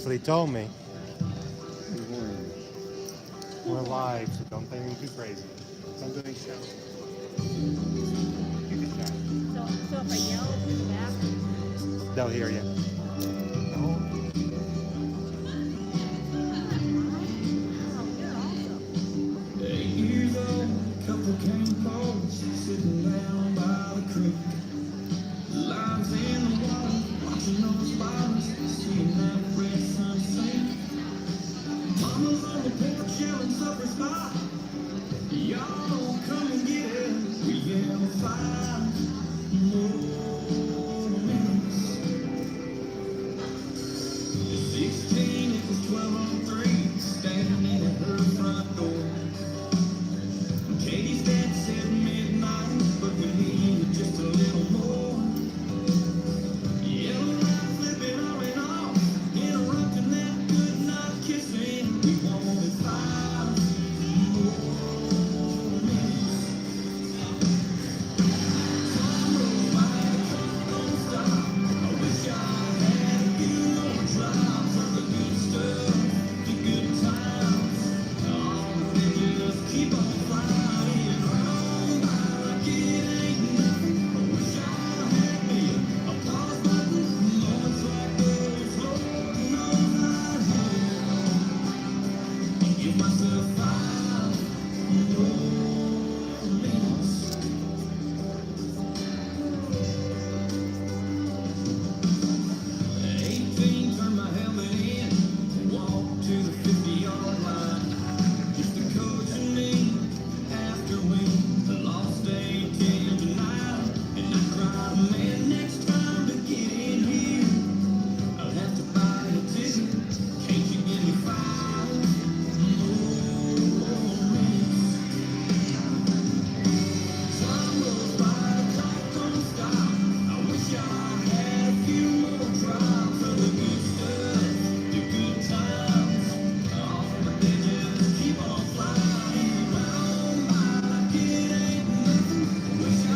what he told me. We're live, so don't think anything too crazy. Don't do any show. You can chat. So if I yell in the back, They'll hear you. wow, you're awesome. 8 years old, couple came close, sitting down by the creek. Lines in the water, watching those flowers, seeing that red sun sink. Mama's on the porch yelling supper's hot. Y'all come and get it. We yell 5 more minutes. At 16, it was 12 on 3, standing at her front door. Katie's dad said midnight, but we needed just a little more. Yellow light flipping on and off, interrupting that good night kissing. We wanted 5 more minutes. Time goes by, the clock don't stop. I wish I had a few more drops of the good stuff, the good times. All the just keep on flying round like it ain't nothing. I wish I had me a pause button. Moments like those, Lord knows I'd give myself 5 more minutes. 18, turn my helmet in, walk to the 50-yard line. Just the coach and me, after we lost 8-10 tonight. And I cried, man, next time to get in here, I'll have to buy a ticket. Can't you give me 5 more minutes? Time goes by, the clock don't stop. I wish I had a few more drops of the good stuff, the good times. Oh, but they just keep on flying round like it ain't nothing. Wish I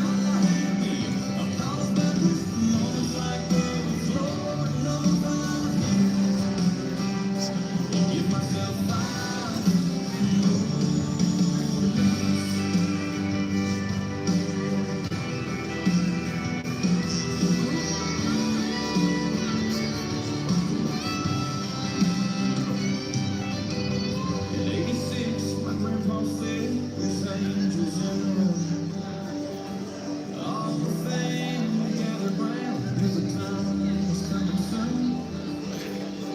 had me a pause button. Moments like those, Lord knows I'd give myself 5 more minutes. At 86, my grandpa said there's angels in the room. All the family gathered round, knew the time was coming soon.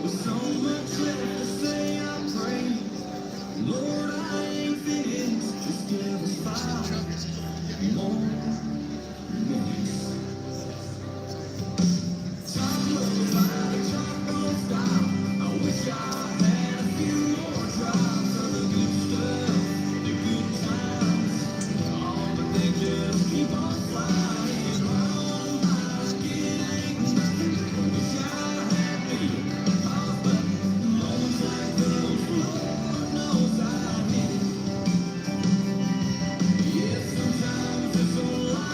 With so much left to say, I pray, Lord, I ain't finished. Just give us 5 more minutes. Time goes by, the clock don't stop. I wish I had a few more drops of the good stuff, the good times. Oh, but they just keep on flying round like it ain't nothing. Wish I had me a pause button. Moments like those, Lord knows I hit it. Yeah, sometimes this old life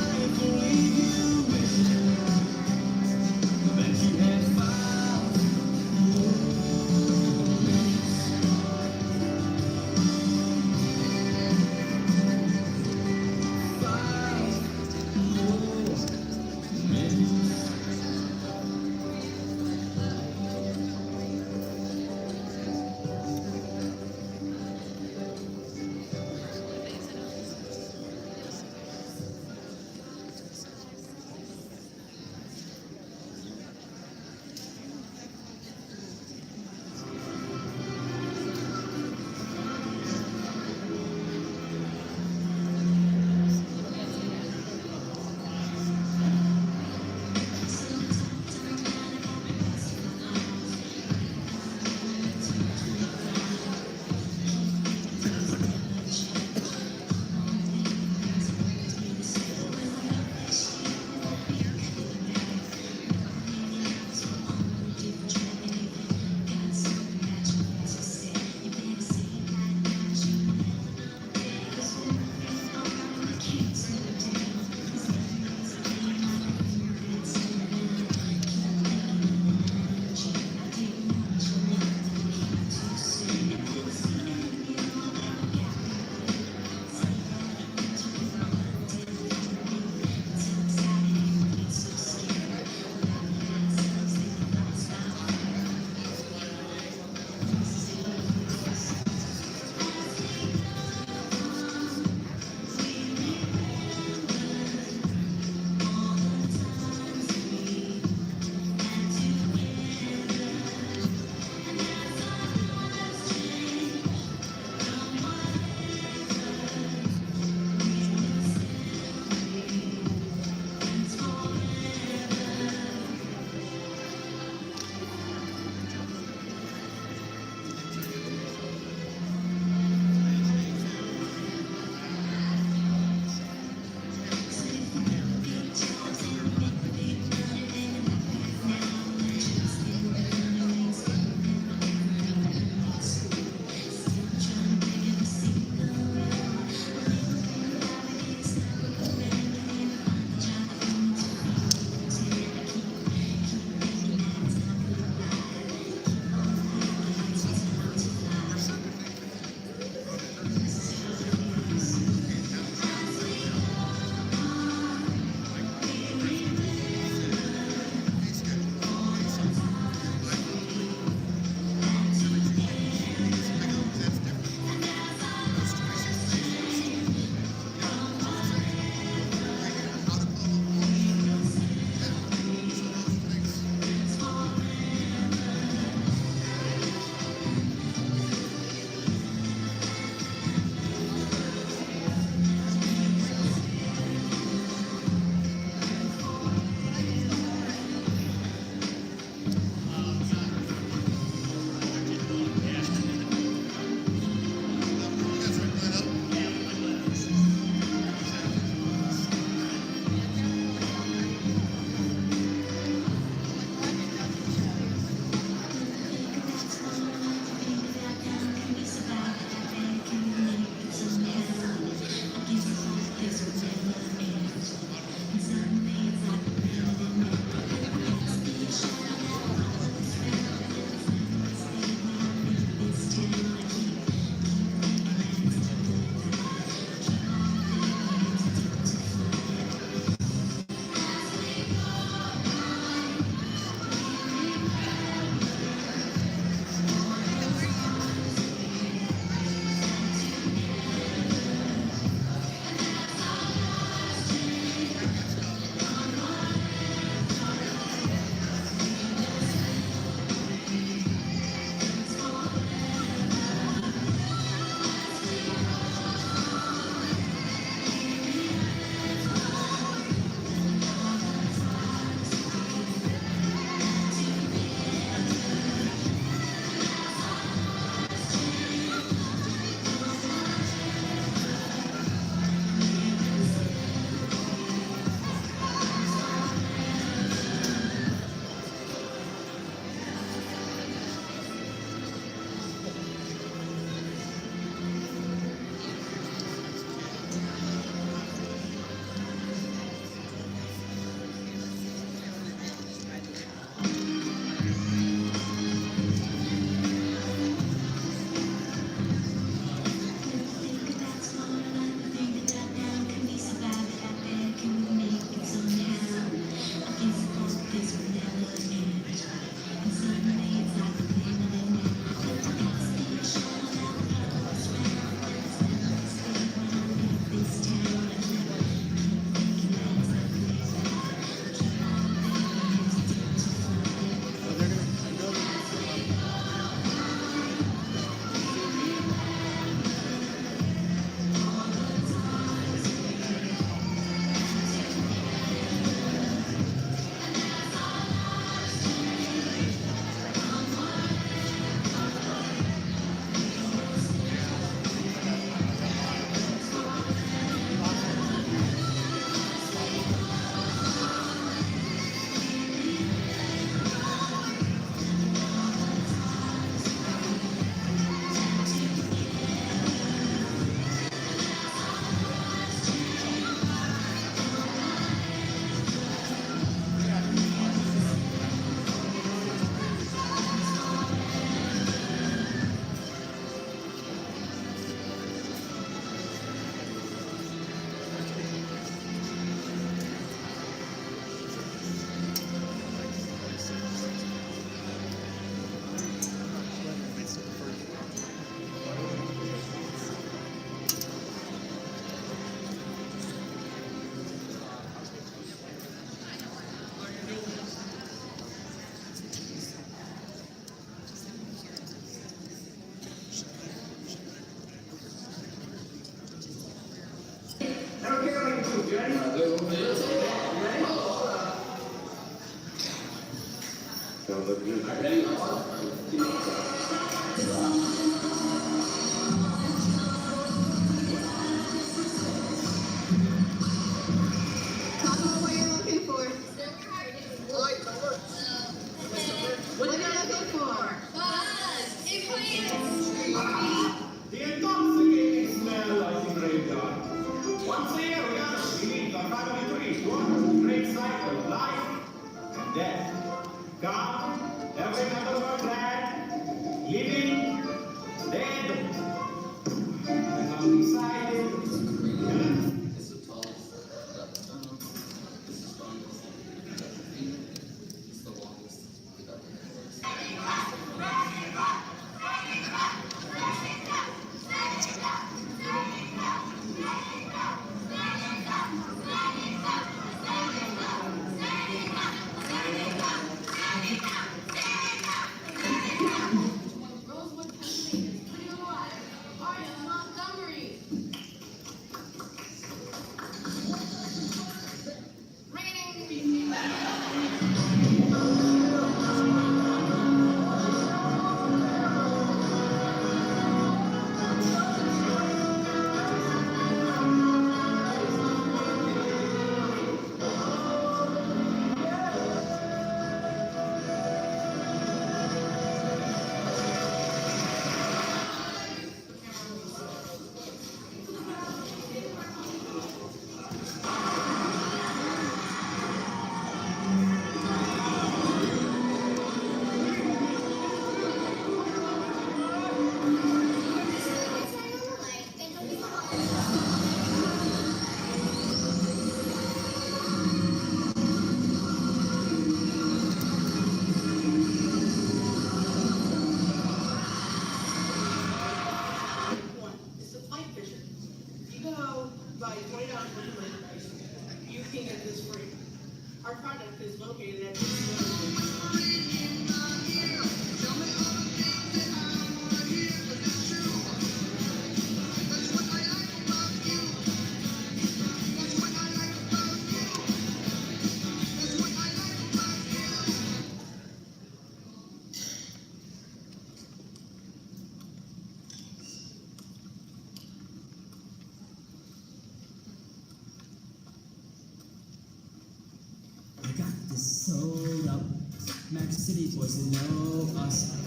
city boys that know us.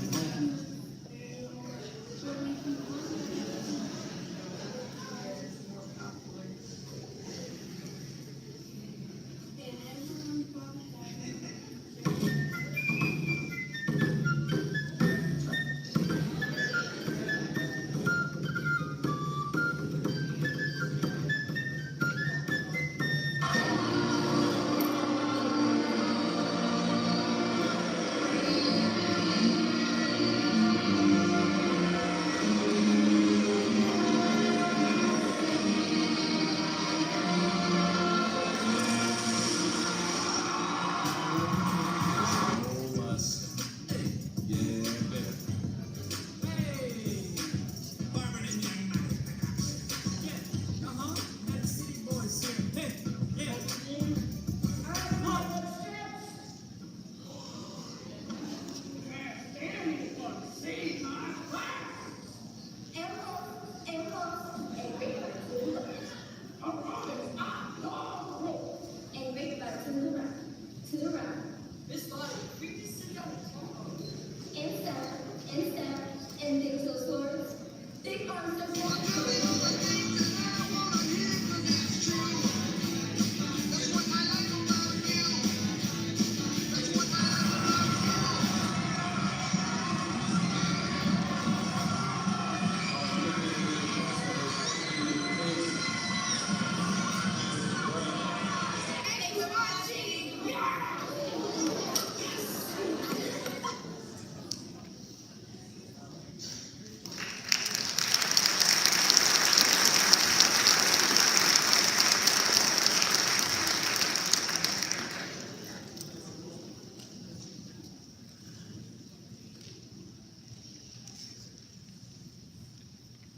And big toe swords, big arms of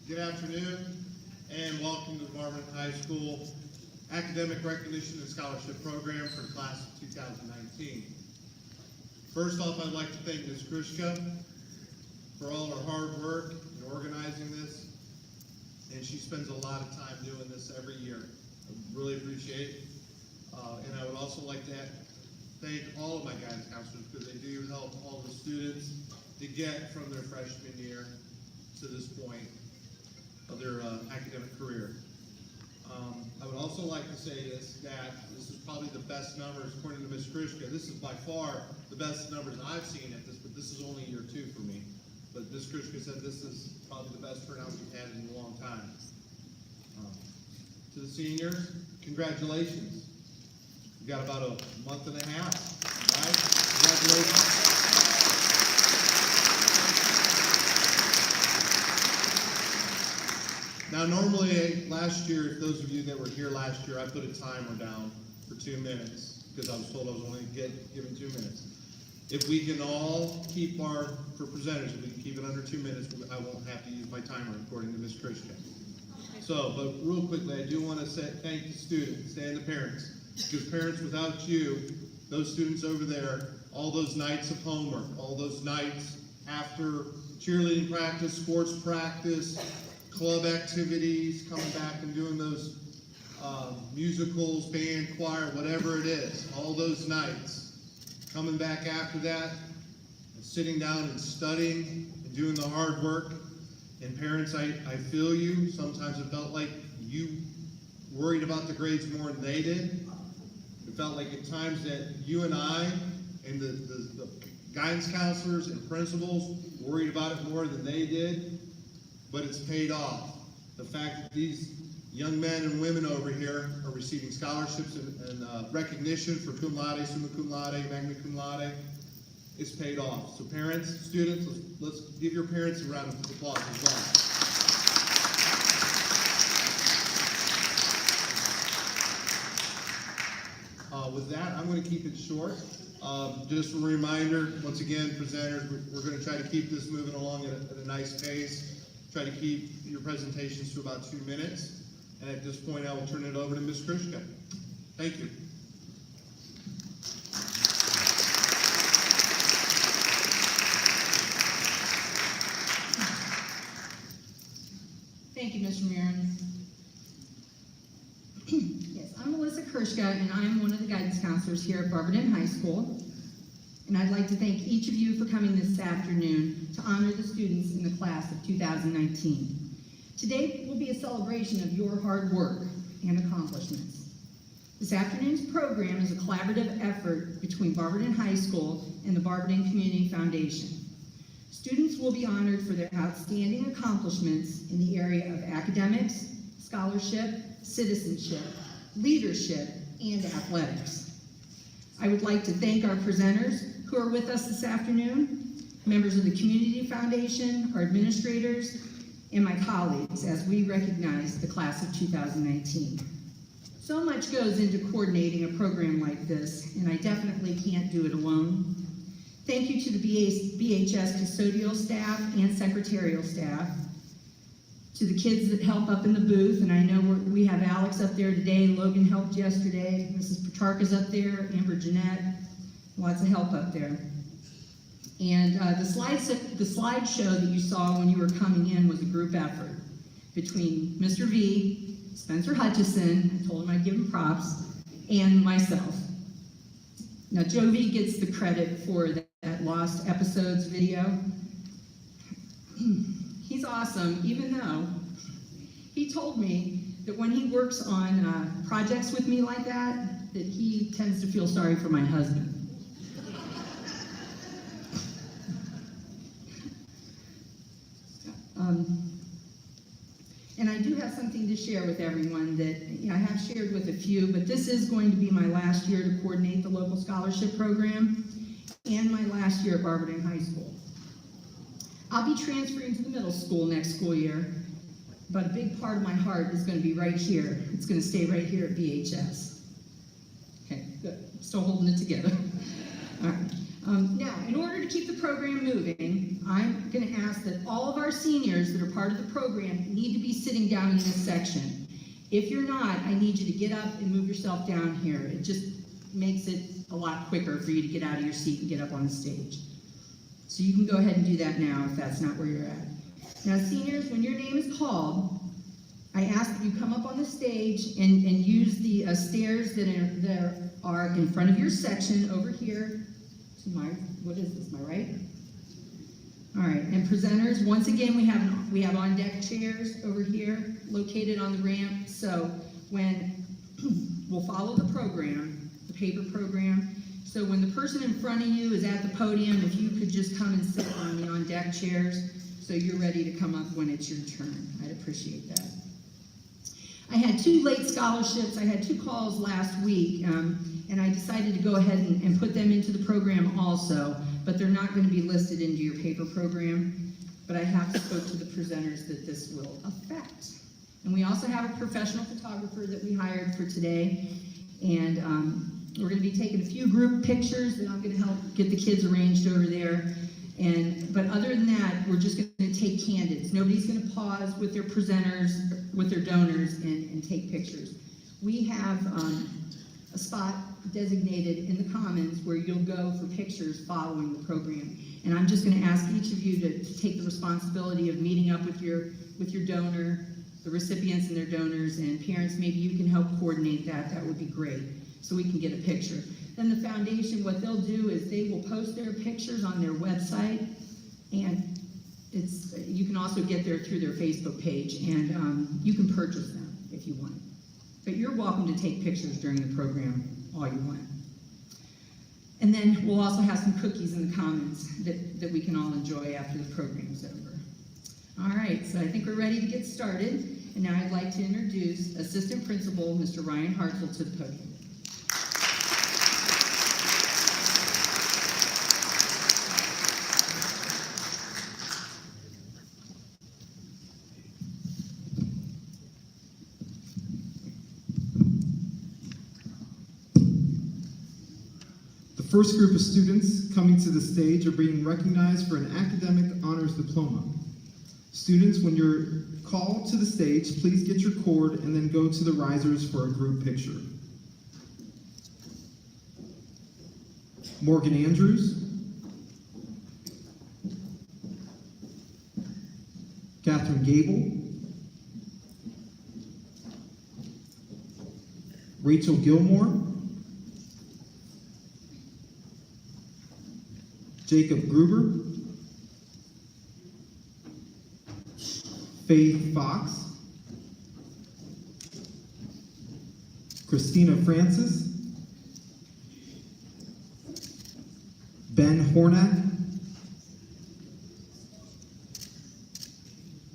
Good afternoon, and welcome to the Marvin High School Academic Recognition and Scholarship Program for the class of 2019. First off, I'd like to thank Ms. Krischka for all her hard work in organizing this, and she spends a lot of time doing this every year. I really appreciate it. And I would also like to thank all of my guidance counselors because they do help all the students to get from their freshman year to this point of their academic career. I would also like to say that this is probably the best numbers, according to Ms. Krischka. This is by far the best numbers I've seen at this, but this is only year 2 for me. But Ms. Krischka said this is probably the best turnout we've had in a long time. To the seniors, congratulations. You got about a month and a half, right? Congratulations. Now, normally, last year, if those of you that were here last year, I put a timer down for 2 minutes because I was told I was only given 2 minutes. If we can all keep for presenters, if we can keep it under 2 minutes, I won't have to use my timer according to Ms. Krischka. So, but real quickly, I do want to thank the students and the parents, because parents, without you, those students over there, all those nights of homework, all those nights after cheerleading practice, sports practice, club activities, coming back and doing those musicals, band, choir, whatever it is, all those nights, coming back after that, and sitting down and studying and doing the hard work. And parents, I feel you. Sometimes it felt like you worried about the grades more than they did. It felt like at times that you and I and the guidance counselors and principals worried about it more than they did. But it's paid off. The fact that these young men and women over here are receiving scholarships and recognition for cum laude, summa cum laude, magna cum laude, it's paid off. So parents, students, let's give your parents a round of applause as well. With that, I'm going to keep it short. Just a reminder, once again, presenters, we're going to try to keep this moving along at a nice pace. Try to keep your presentations to about 2 minutes. And at this point, I will turn it over to Ms. Krischka. Thank you. Thank you, Mr. Marin. Yes, I'm Melissa Krischka, and I'm one of the guidance counselors here at Barberton High School. And I'd like to thank each of you for coming this afternoon to honor the students in the class of 2019. Today will be a celebration of your hard work and accomplishments. This afternoon's program is a collaborative effort between Barberton High School and the Barberton Community Foundation. Students will be honored for their outstanding accomplishments in the area of academics, scholarship, citizenship, leadership, and athletics. I would like to thank our presenters who are with us this afternoon, members of the Community Foundation, our administrators, and my colleagues as we recognize the class of 2019. So much goes into coordinating a program like this, and I definitely can't do it alone. Thank you to the BHS custodial staff and secretarial staff, to the kids that help up in the booth, and I know we have Alex up there today, Logan helped yesterday, Mrs. Petrarca's up there, Amber Jeanette, lots of help up there. And the slideshow that you saw when you were coming in was a group effort between Mr. V, Spencer Hutchison, I told him I'd give him props, and myself. Now Joe V gets the credit for that Lost Episodes video. He's awesome, even though he told me that when he works on projects with me like that he tends to feel sorry for my husband. And I do have something to share with everyone that I have shared with a few, but this is going to be my last year to coordinate the local scholarship program and my last year at Barberton High School. I'll be transferring to the middle school next school year, but a big part of my heart is going to be right here. It's going to stay right here at BHS. Okay, good. Still holding it together. All right. Now, in order to keep the program moving, I'm going to ask that all of our seniors that are part of the program need to be sitting down in this section. If you're not, I need you to get up and move yourself down here. It just makes it a lot quicker for you to get out of your seat and get up on the stage. So you can go ahead and do that now if that's not where you're at. Now, seniors, when your name is called, I ask that you come up on the stage and use the stairs that are in front of your section over here. What is this, my right? All right, and presenters, once again, we have on-deck chairs over here located on the ramp. So when we'll follow the program, the paper program. So when the person in front of you is at the podium, if you could just come and sit on the on-deck chairs so you're ready to come up when it's your turn. I'd appreciate that. I had 2 late scholarships. I had 2 calls last week. And I decided to go ahead and put them into the program also, but they're not going to be listed into your paper program. But I have spoke to the presenters that this will affect. And we also have a professional photographer that we hired for today. And we're going to be taking a few group pictures that I'm going to help get the kids arranged over there. But other than that, we're just going to take candidates. Nobody's going to pause with their presenters, with their donors, and take pictures. We have a spot designated in the Commons where you'll go for pictures following the program. And I'm just going to ask each of you to take the responsibility of meeting up with your donor, the recipients and their donors, and parents, maybe you can help coordinate that. That would be great, so we can get a picture. Then the foundation, what they'll do is they will post their pictures on their website, and you can also get there through their Facebook page, and you can purchase them if you want. But you're welcome to take pictures during the program all you want. And then we'll also have some cookies in the Commons that we can all enjoy after the program's over. All right, so I think we're ready to get started. And now I'd like to introduce Assistant Principal, Mr. Ryan Hartzell, to the podium. The first group of students coming to the stage are being recognized for an academic honors diploma. Students, when you're called to the stage, please get your cord and then go to the risers for a group picture. Morgan Andrews, Catherine Gable, Rachel Gilmore, Jacob Gruber, Faith Fox, Christina Francis, Ben Hornak,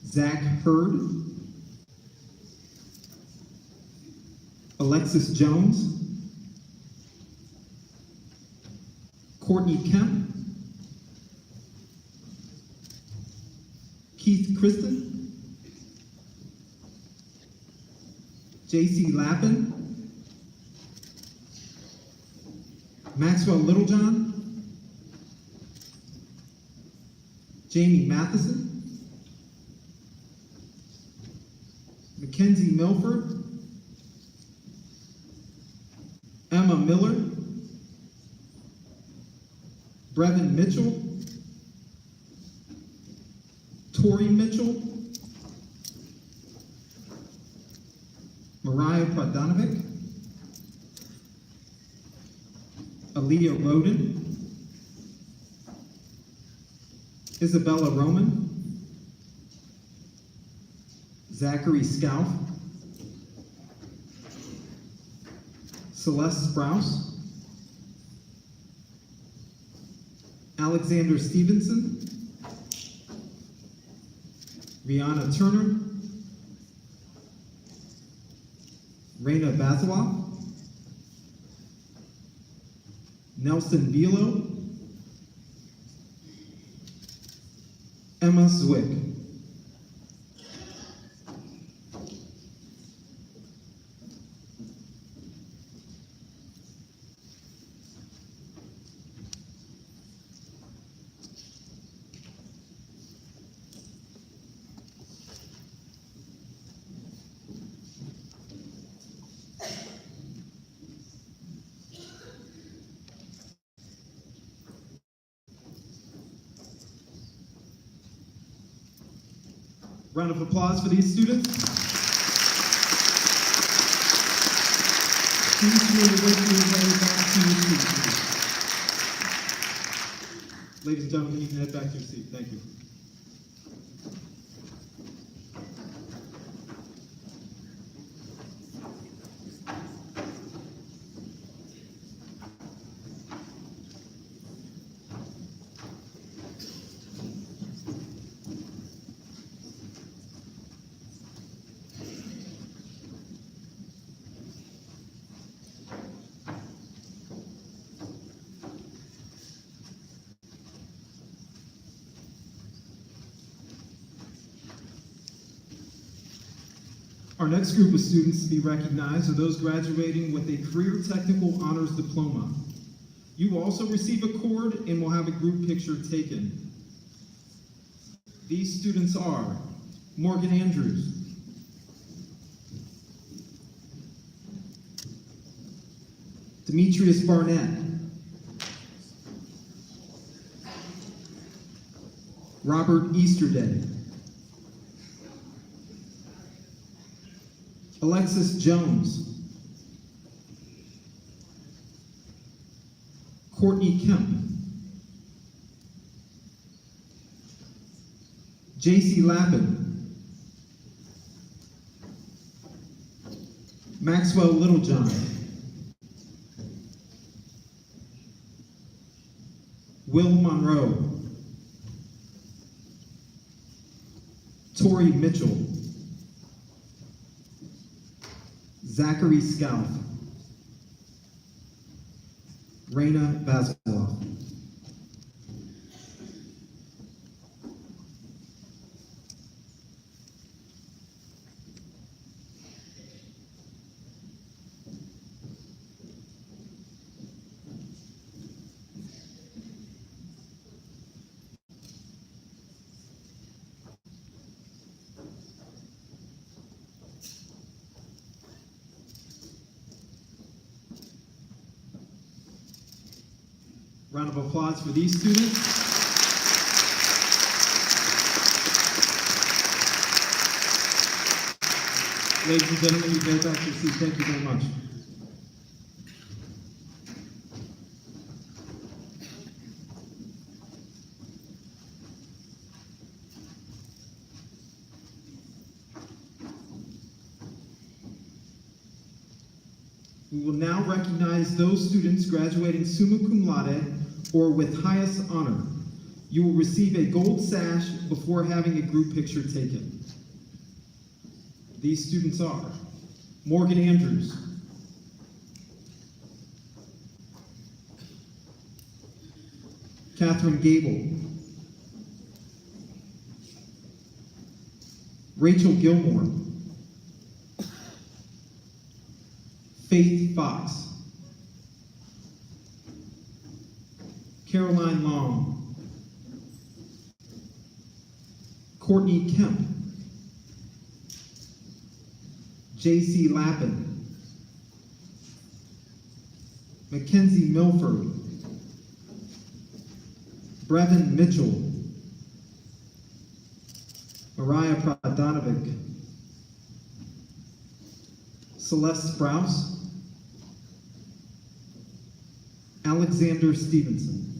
Zach Hurd, Alexis Jones, Courtney Kemp, Keith Kristen, JC Lappin, Maxwell Littlejohn, Jamie Matheson, Mackenzie Milford, Emma Miller, Brevin Mitchell, Tori Mitchell, Mariah Pradanovic, Aaliyah Roden, Isabella Roman, Zachary Scalf, Celeste Sprouse, Alexander Stevenson, Rihanna Turner, Raina Baziloff, Nelson Bilo, Emma Zwick. Round of applause for these students. Please feel the way to your way back to your seat, please. Ladies and gentlemen, you can head back to your seat. Thank you. Our next group of students to be recognized are those graduating with a Career Technical Honors Diploma. You will also receive a cord and will have a group picture taken. These students are Morgan Andrews, Demetrius Barnett, Robert Easterday, Alexis Jones, Courtney Kemp, JC Lappin, Maxwell Littlejohn, Will Monroe, Tori Mitchell, Zachary Scalf, Raina Baziloff. Round of applause for these students. Ladies and gentlemen, you may back to your seats. Thank you very much. We will now recognize those students graduating summa cum laude or with highest honor. You will receive a gold sash before having a group picture taken. These students are Morgan Andrews, Catherine Gable, Rachel Gilmore, Faith Fox, Caroline Long, Courtney Kemp, J.C. Lappin, Mackenzie Milford, Brevin Mitchell, Mariah Pradanovic, Celeste Sprouse, Alexander Stevenson.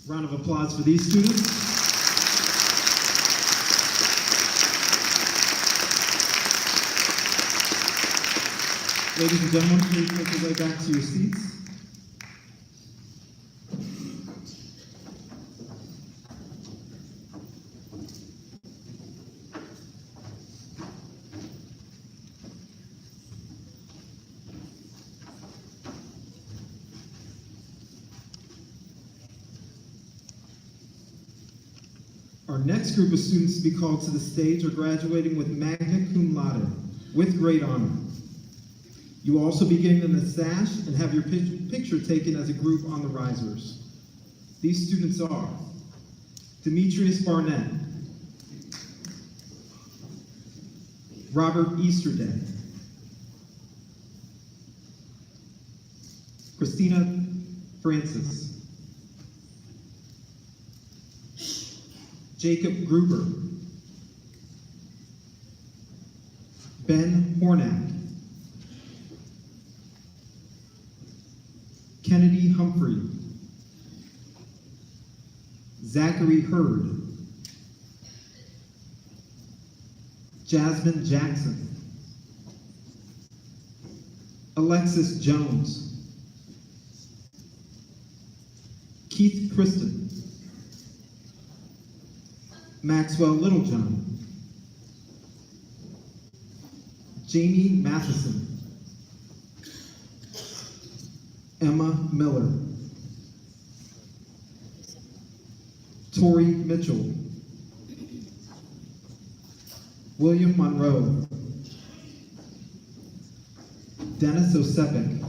Round of applause for these students. Ladies and gentlemen, please make your way back to your seats. Our next group of students to be called to the stage are graduating with magna cum laude, with great honor. You will also be getting them a sash and have your picture taken as a group on the risers. These students are Demetrius Barnett, Robert Easterday, Christina Francis, Jacob Gruber, Ben Hornack, Kennedy Humphrey, Zachary Hurd, Jasmine Jackson, Alexis Jones, Keith Kristen, Maxwell Littlejohn, Jamie Matheson, Emma Miller, Tori Mitchell, William Monroe, Dennis Osepik,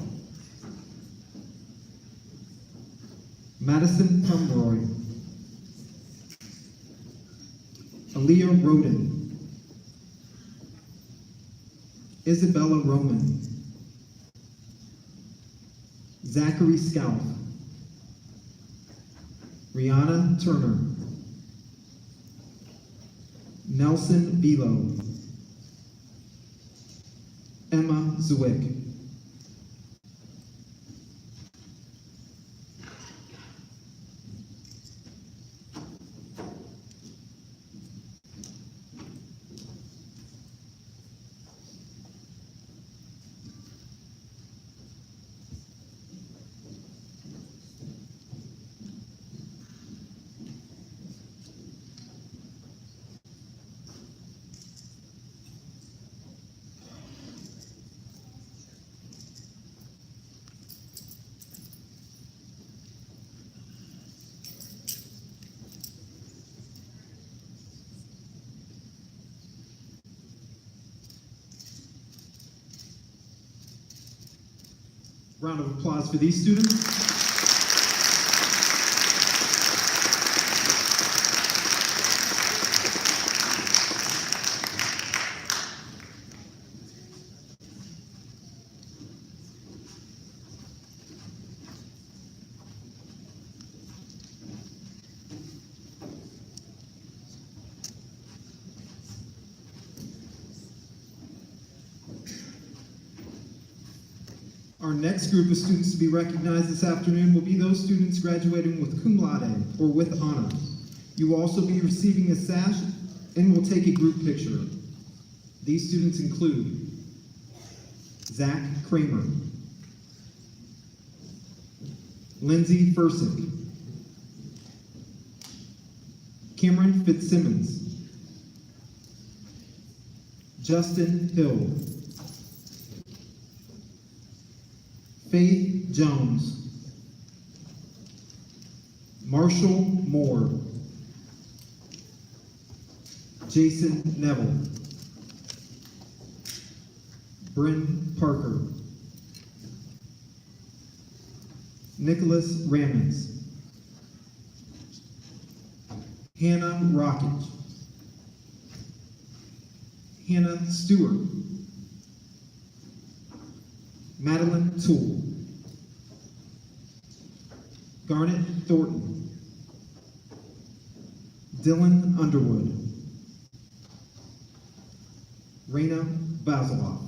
Madison Pomeroy, Aaliyah Roden, Isabella Roman, Zachary Scalf, Rihanna Turner, Nelson Velo, Emma Zwick. Round of applause for these students. Our next group of students to be recognized this afternoon will be those students graduating with cum laude or with honors. You will also be receiving a sash and will take a group picture. These students include Zach Kramer, Lindsay Fursick, Cameron Fitzsimmons, Justin Hill, Faith Jones, Marshall Moore, Jason Neville, Bryn Parker, Nicholas Ramons, Hannah Rockage, Hannah Stewart, Madeline Toole, Garnet Thornton, Dylan Underwood, Raina Baziloff.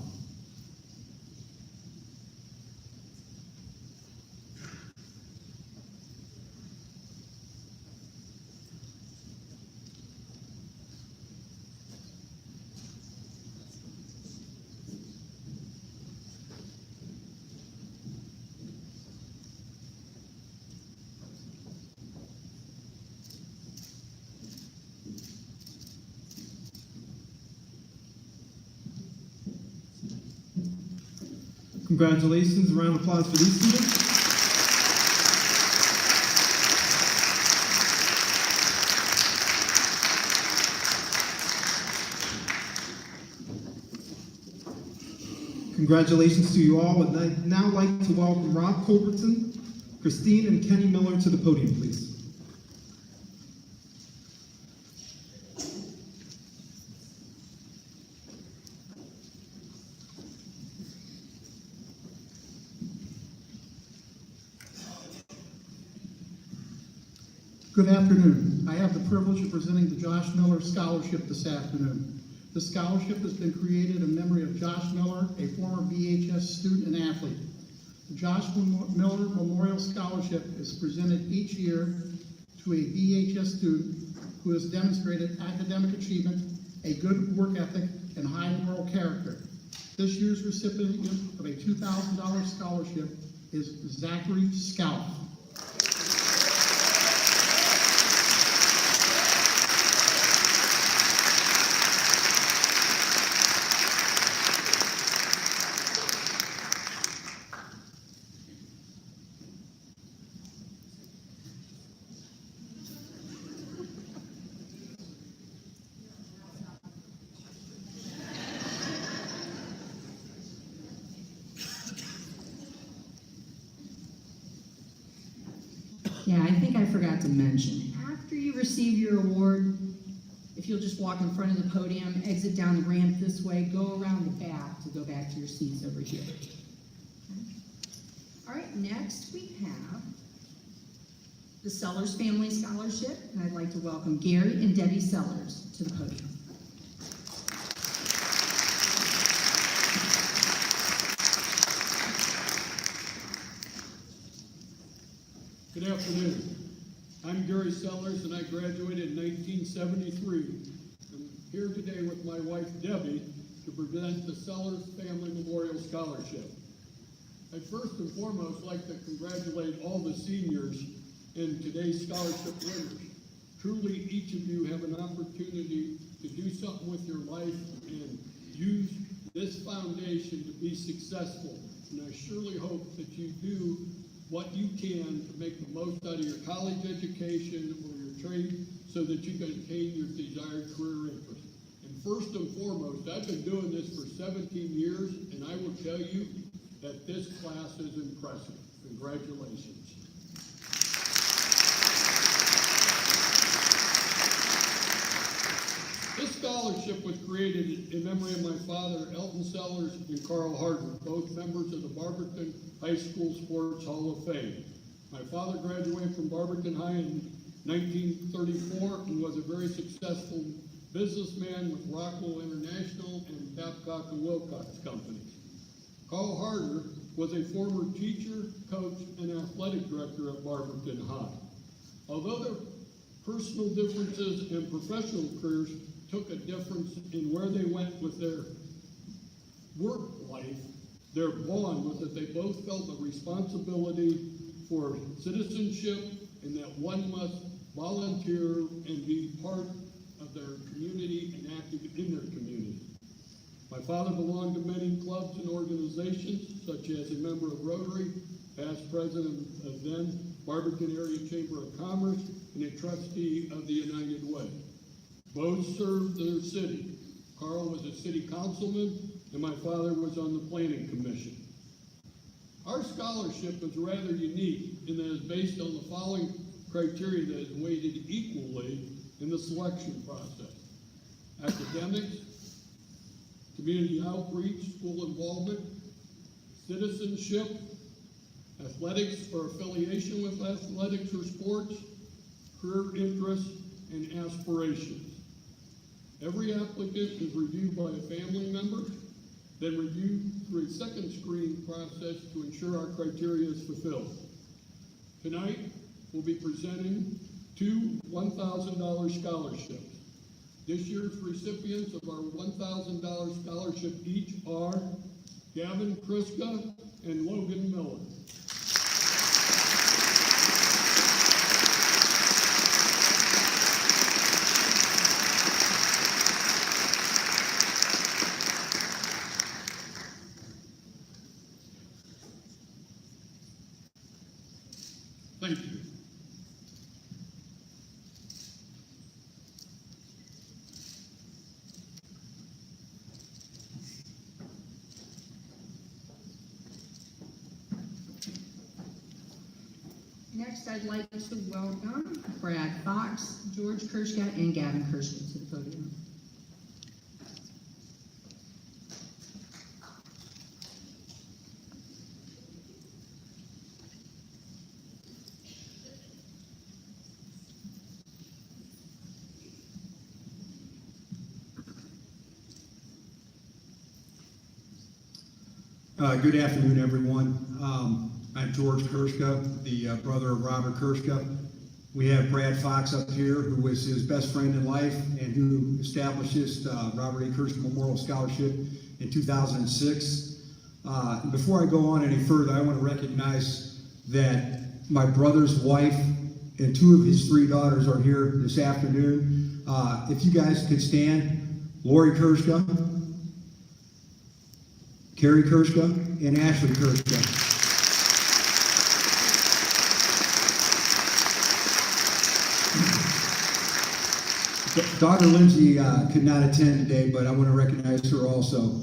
Congratulations, a round of applause for these students. Congratulations to you all, and I'd now like to welcome Rob Culbertson, Christine, and Kenny Miller to the podium, please. Good afternoon. I have the privilege of presenting the Josh Miller Scholarship this afternoon. The scholarship has been created in memory of Josh Miller, a former VHS student and athlete. The Josh Miller Memorial Scholarship is presented each year to a VHS student who has demonstrated academic achievement, a good work ethic, and high moral character. This year's recipient of a $2,000 scholarship is Zachary Scout. Yeah, I think I forgot to mention, after you receive your award, if you'll just walk in front of the podium, exit down the ramp this way, go around the back to go back to your seats over here. All right, next we have the Sellers Family Scholarship, and I'd like to welcome Gary and Debbie Sellers to the podium. Good afternoon. I'm Gary Sellers, and I graduated in 1973. I'm here today with my wife Debbie to present the Sellers Family Memorial Scholarship. I'd first and foremost like to congratulate all the seniors and today's scholarship winners. Truly, each of you have an opportunity to do something with your life and use this foundation to be successful. And I surely hope that you do what you can to make the most out of your college education or your trade so that you can attain your desired career interest. And first and foremost, I've been doing this for 17 years, and I will tell you, that this class is impressive. Congratulations. This scholarship was created in memory of my father, Elton Sellers, and Carl Harden, both members of the Barberton High School Sports Hall of Fame. My father graduated from Barberton High in 1934 and was a very successful businessman with Rockwell International and Babcock and Wilcox Companies. Carl Harder was a former teacher, coach, and athletic director at Barberton High. Although their personal differences and professional careers took a difference in where they went with their work life, their bond was that they both felt a responsibility for citizenship and that one must volunteer and be part of their community and active in their community. My father belonged to many clubs and organizations, such as a member of Rotary, past president of then Barberton Area Chamber of Commerce, and a trustee of the United Way. Both served their city. Carl was a city councilman, and my father was on the planning commission. Our scholarship is rather unique in that it's based on the following criteria that is weighted equally in the selection process: academics, community outreach, school involvement, citizenship, athletics or affiliation with athletics or sports, career interests, and aspirations. Every applicant is reviewed by a family member, then reviewed through a second screening process to ensure our criteria is fulfilled. Tonight, we'll be presenting two $1,000 scholarships. This year's recipients of our $1,000 scholarship each are Gavin Kriska and Logan Miller. Thank you. Next, I'd like to welcome Brad Fox, George Kershka, and Gavin Kershka to the podium. Good afternoon, everyone. I'm George Kershka, the brother of Robert Kershka. We have Brad Fox up here, who was his best friend in life and who established this Robert A. Kershka Memorial Scholarship in 2006. Before I go on any further, I want to recognize that my brother's wife and two of his three daughters are here this afternoon. If you guys could stand, Lori Kershka, Carrie Kershka, and Ashley Kershka. Daughter Lindsay could not attend today, but I want to recognize her also.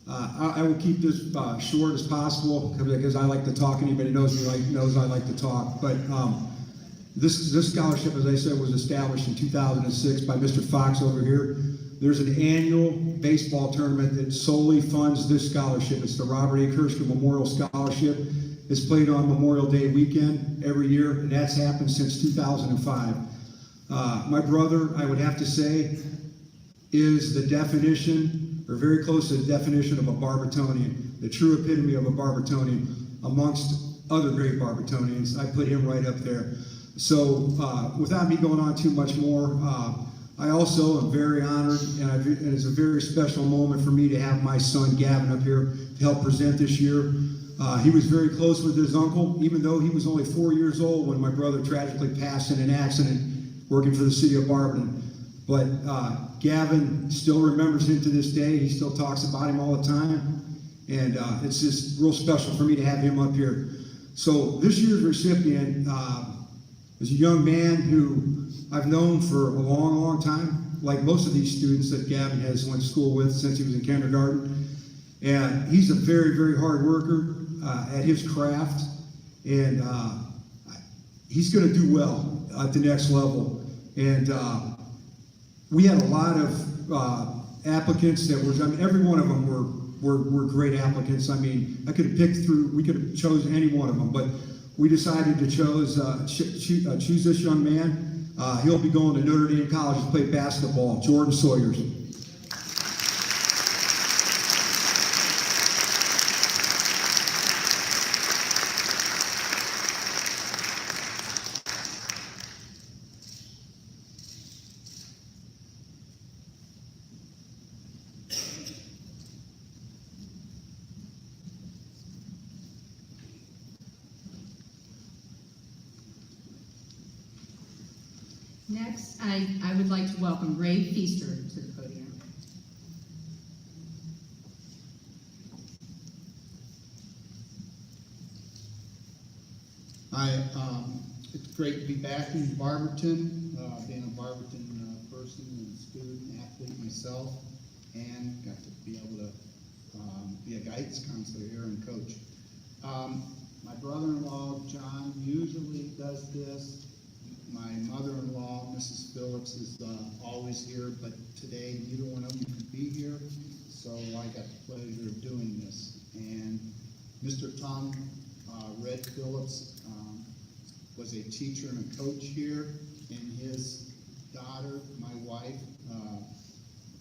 I will keep this short as possible because I like to talk. Anybody knows me knows I like to talk. But this scholarship, as I said, was established in 2006 by Mr. Fox over here. There's an annual baseball tournament that solely funds this scholarship. It's the Robert A. Kershka Memorial Scholarship. It's played on Memorial Day weekend every year, and that's happened since 2005. My brother, I would have to say, is the definition, or very close to the definition of a Barbertonian, the true epitome of a Barbertonian, amongst other great Barbertonians. I put him right up there. So without me going on too much more, I also am very honored, and it's a very special moment for me to have my son Gavin up here to help present this year. He was very close with his uncle, even though he was only 4 years old when my brother tragically passed in an accident working for the city of Barberton. But Gavin still remembers him to this day. He still talks about him all the time. And it's just real special for me to have him up here. So this year's recipient is a young man who I've known for a long, long time, like most of these students that Gavin has went to school with since he was in kindergarten. And he's a very, very hard worker at his craft, and he's going to do well at the next level. And we had a lot of applicants that were, I mean, every one of them were great applicants. I mean, we could have chosen any one of them, but we decided to choose this young man. He'll be going to Notre Dame College to play basketball, Jordan Sawyers. Next, I would like to welcome Ray Feaster to the podium. Hi, it's great to be back in Barberton, being a Barberton person and student athlete myself, and got to be able to be a guidance counselor here and coach. My brother-in-law, John, usually does this. My mother-in-law, Mrs. Phillips, is always here, but today neither one of them could be here, so I got the pleasure of doing this. And Mr. Tom Red Phillips was a teacher and a coach here, and his daughter, my wife,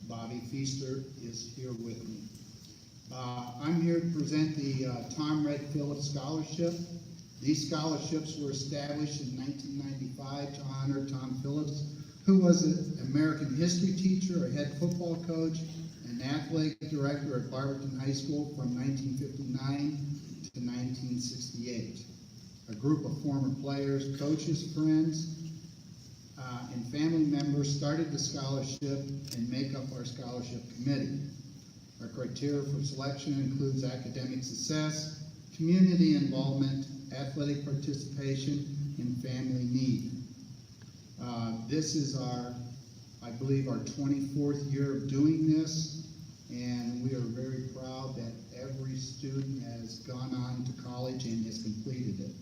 Bobby Feaster, is here with me. I'm here to present the Tom Red Phillips Scholarship. These scholarships were established in 1995 to honor Tom Phillips, who was an American history teacher, a head football coach, and athletic director at Barberton High School from 1959 to 1968. A group of former players, coaches, friends, and family members started the scholarship and make up our scholarship committee. Our criteria for selection includes academic success, community involvement, athletic participation, and family need. This is I believe our 24th year of doing this, and we are very proud that every student has gone on to college and has completed it.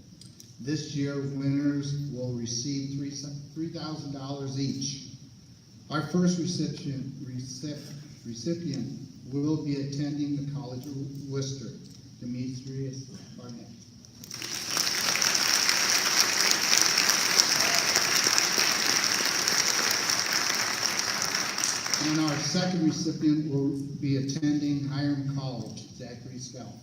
This year, winners will receive $3,000 each. Our first recipient will be attending the College of Worcester, Demetrius Barnett. And our second recipient will be attending Hiram College, Zachary Scout.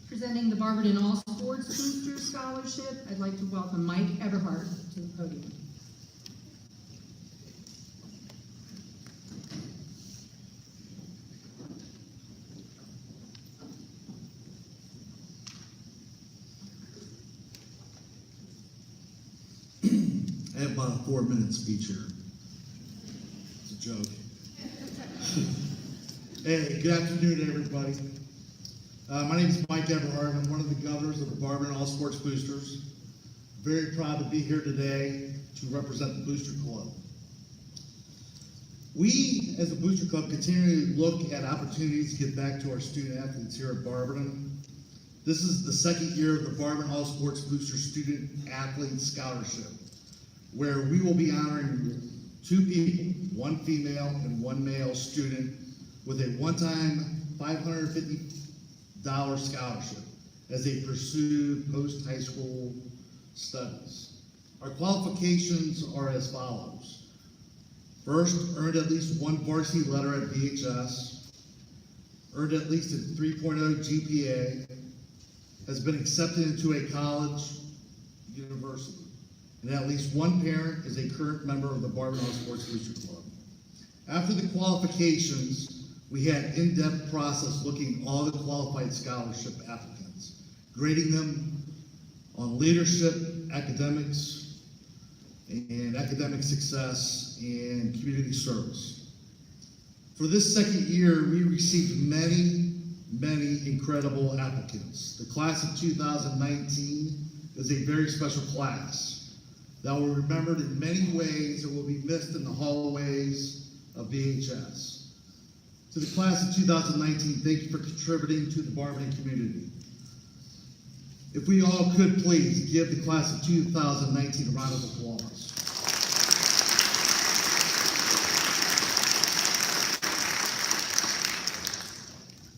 Presenting the Barberton All Sports Booster Scholarship, I'd like to welcome Mike Everhart to the podium. I have about a 4-minute speech here. It's a joke. Hey, good afternoon, everybody. My name is Mike Everhart. I'm one of the governors of the Barberton All Sports Boosters. Very proud to be here today to represent the Booster Club. We, as a Booster Club, continually look at opportunities to get back to our student athletes here at Barberton. This is the second year of the Barberton All Sports Booster Student Athlete Scholarship, where we will be honoring 2 people, 1 female and 1 male student, with a one-time $550 scholarship as they pursue post-high school studies. Our qualifications are as follows. First, earned at least 1 varsity letter at BHS, earned at least a 3.0 GPA, has been accepted into a college, university, and at least 1 parent is a current member of the Barberton All Sports Booster Club. After the qualifications, we had an in-depth process looking at all the qualified scholarship applicants, grading them on leadership, academics, and academic success and community service. For this second year, we received many incredible applicants. The class of 2019 is a very special class that will be remembered in many ways and will be missed in the hallways of VHS. To the class of 2019, thank you for contributing to the Barberton community. If we all could please give the class of 2019 a round of applause.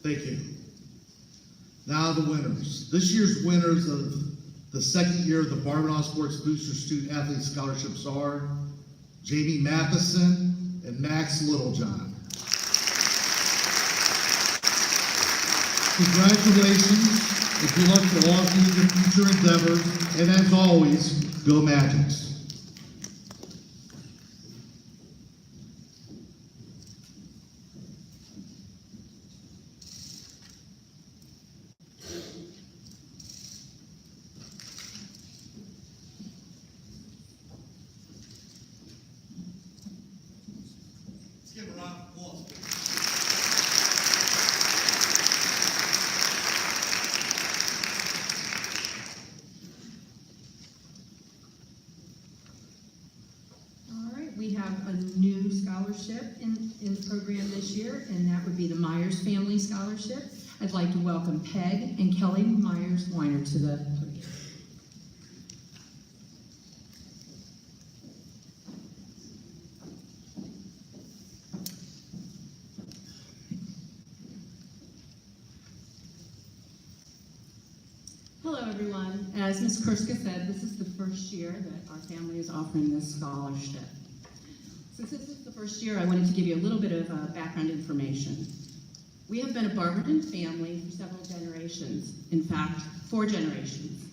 Thank you. Now the winners. This year's winners of the second year of the Barberton All Sports Booster Student Athlete Scholarships are Jamie Matheson and Max Littlejohn. Congratulations. If you look for all of you in your future endeavors, and as always, go Magics. Let's give a round of applause. All right, we have a new scholarship in the program this year, and that would be the Myers Family Scholarship. I'd like to welcome Peg and Kelly Myers Weiner to the podium. Hello, everyone. As Ms. Kurska said, this is the first year that our family is offering this scholarship. Since this is the first year, I wanted to give you a little bit of background information. We have been a Barberton family for several generations. In fact, 4 generations.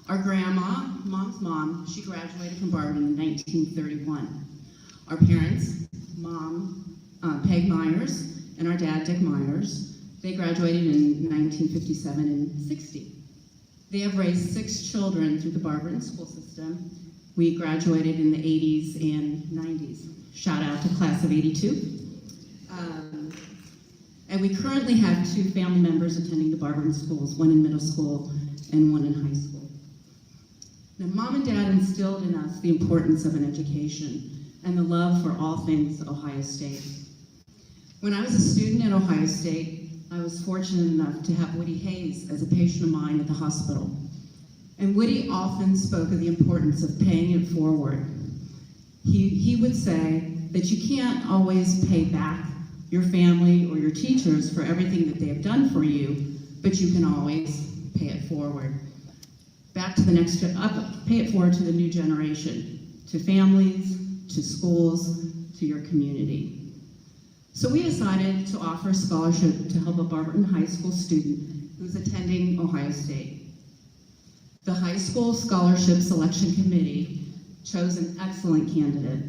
Our grandma, Mom's mom, she graduated from Barberton in 1931. Our parents, Mom, Peg Myers, and our dad, Dick Myers, they graduated in 1957 and 60. They have raised 6 children through the Barberton school system. We graduated in the 80s and 90s. Shout out to class of 82. And we currently have 2 family members attending the Barberton schools, one in middle school and one in high school. Now, Mom and Dad instilled in us the importance of an education and the love for all things Ohio State. When I was a student at Ohio State, I was fortunate enough to have Woody Hayes as a patient of mine at the hospital. And Woody often spoke of the importance of paying it forward. He would say that you can't always pay back your family or your teachers for everything that they have done for you, but you can always pay it forward. Back to the next, pay it forward to the new generation, to families, to schools, to your community. So we decided to offer a scholarship to help a Barberton High School student who's attending Ohio State. The High School Scholarship Selection Committee chose an excellent candidate.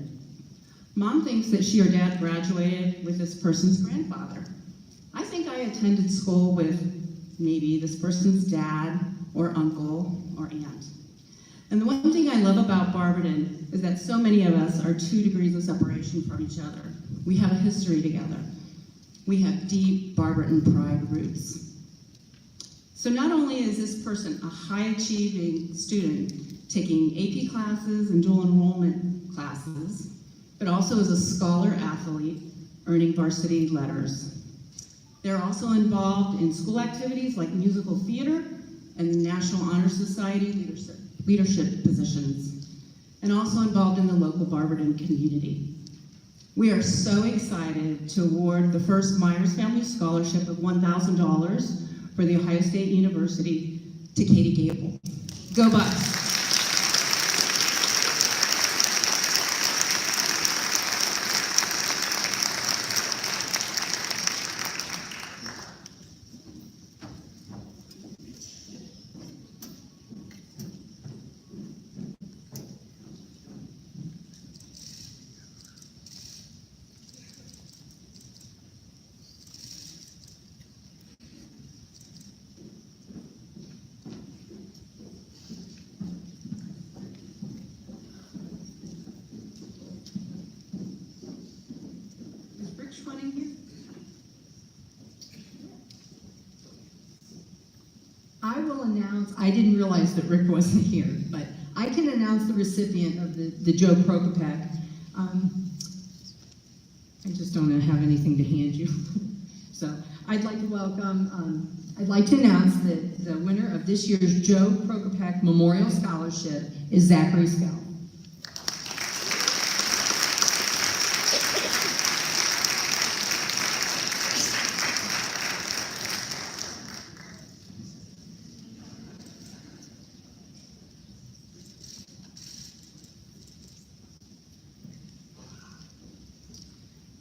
Mom thinks that she or dad graduated with this person's grandfather. I think I attended school with maybe this person's dad or uncle or aunt. And the one thing I love about Barberton is that so many of us are 2 degrees of separation from each other. We have a history together. We have deep Barberton pride roots. So not only is this person a high-achieving student taking AP classes and dual enrollment classes, but also is a scholar athlete earning varsity letters. They're also involved in school activities like musical theater and the National Honor Society leadership positions, and also involved in the local Barberton community. We are so excited to award the first Myers Family Scholarship of $1,000 for the Ohio State University to Katie Gable. Go Bucks! announce, I didn't realize that Rick wasn't here, but I can announce the recipient of the Joe Prokopek. I just don't have anything to hand you. So I'd like to welcome, I'd like to announce that the winner of this year's Joe Prokopek Memorial Scholarship is Zachary Skell.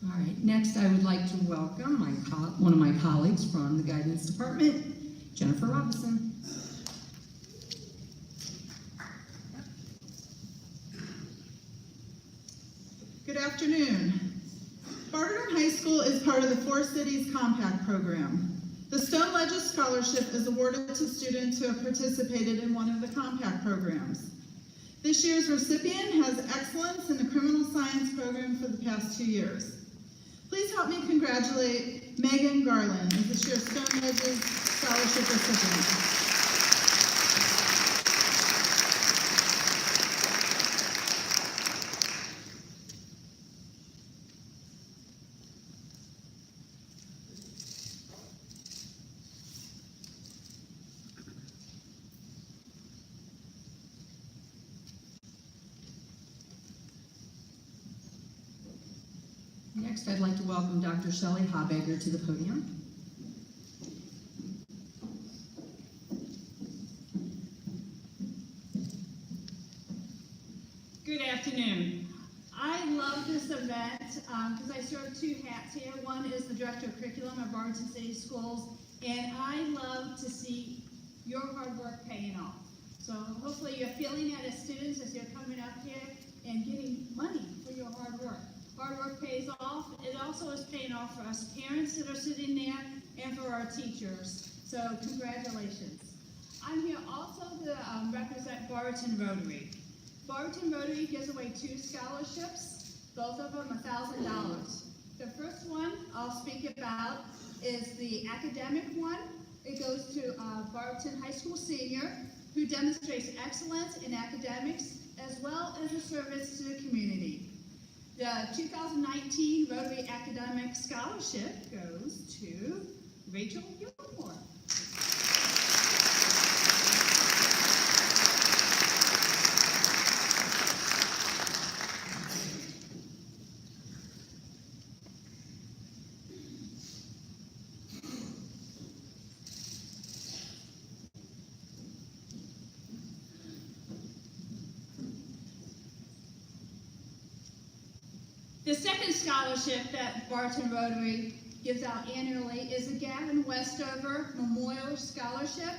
All right, next I would like to welcome one of my colleagues from the Guidance Department, Jennifer Robinson. Good afternoon. Barberton High School is part of the Four Cities Compact Program. The Stone Ledges Scholarship is awarded to students who have participated in one of the Compact programs. This year's recipient has excellence in the criminal science program for the past 2 years. Please help me congratulate Megan Garland as this year's Stone Ledges Scholarship recipient. Next, I'd like to welcome Dr. Shelley Habegger to the podium. Good afternoon. I love this event because I serve two hats here. One is the Director of Curriculum at Barberton City Schools, and I love to see your hard work paying off. So hopefully you're feeling that as students as you're coming up here and getting money for your hard work. Hard work pays off. It also is paying off for us parents that are sitting there and for our teachers. So congratulations. I'm here also to represent Barberton Rotary. Barberton Rotary gives away 2 scholarships, both of them $1,000. The first one I'll speak about is the academic one. It goes to Barberton High School senior who demonstrates excellence in academics as well as a service to the community. The 2019 Rotary Academic Scholarship goes to Rachel Gilmore. The second scholarship that Barberton Rotary gives out annually is the Gavin Westover Memorial Scholarship.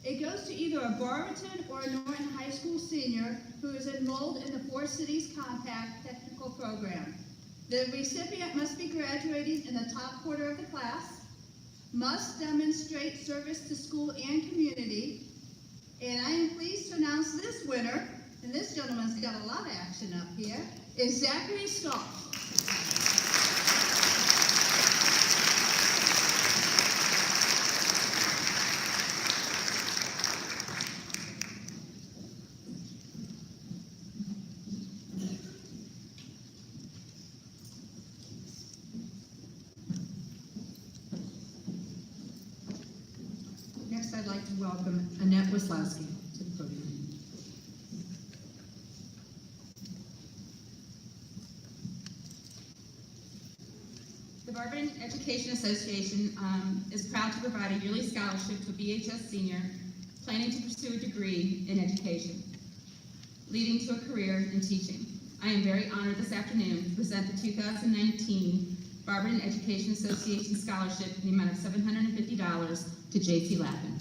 It goes to either a Barberton or a Norton High School senior who is enrolled in the Four Cities Compact Technical Program. The recipient must be graduating in the top quarter of the class, must demonstrate service to school and community, and I am pleased to announce this winner, and this gentleman's got a lot of action up here, is Zachary Skell. Next, I'd like to welcome Annette Wislowski to the podium. The Barberton Education Association is proud to provide a yearly scholarship to a BHS senior planning to pursue a degree in education, leading to a career in teaching. I am very honored this afternoon to present the 2019 Barberton Education Association Scholarship in the amount of $750 to J.T. Lappin.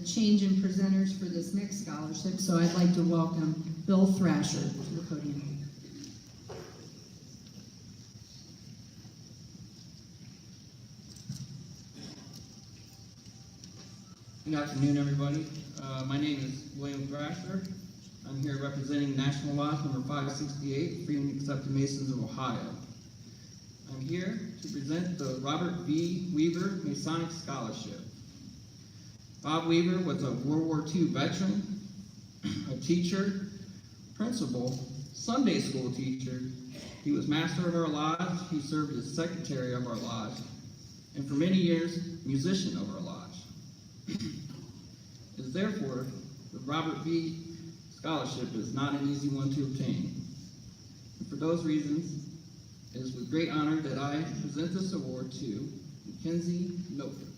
Change in presenters for this next scholarship, so I'd like to welcome Bill Thrasher to the podium. Good afternoon, everybody. My name is William Thrasher. I'm here representing National Lodge number 568, Freedom Accepted Masons of Ohio. I'm here to present the Robert V. Weaver Masonic Scholarship. Bob Weaver was a World War II veteran, a teacher, principal, Sunday school teacher. He was master of our lodge. He served as secretary of our lodge, and for many years, musician of our lodge. It is therefore, the Robert V. Scholarship is not an easy one to obtain. And for those reasons, it is with great honor that I present this award to Mackenzie Milford.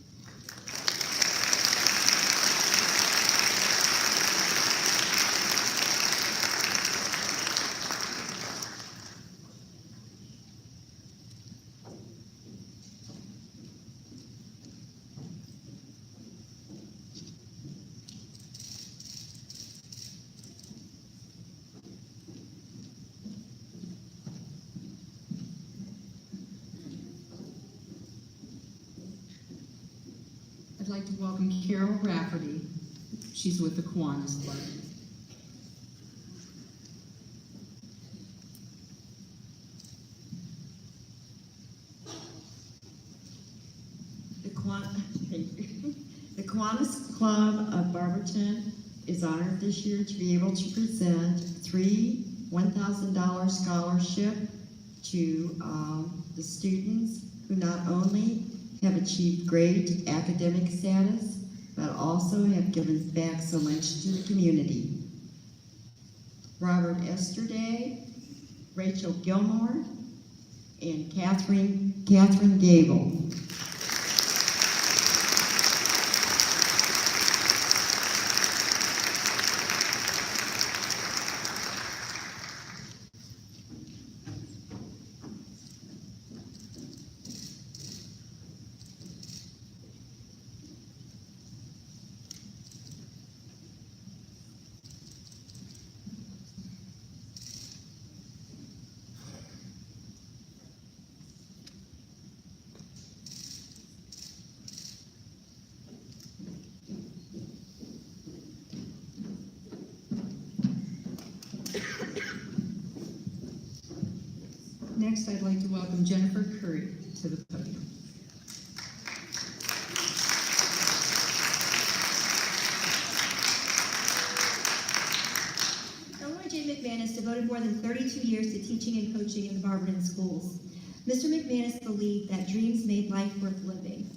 I'd like to welcome Carol Rafferty. She's with the Kiwanis Club. The Kiwanis Club of Barberton is honored this year to be able to present 3 $1,000 scholarship to the students who not only have achieved great academic status, but also have given back so much to the community. Robert Esterday, Rachel Gilmore, and Catherine Gable. Next, I'd like to welcome Jennifer Curry to the podium. Elroy J. McManus devoted more than 32 years to teaching and coaching in the Barberton schools. Mr. McManus believed that dreams made life worth living.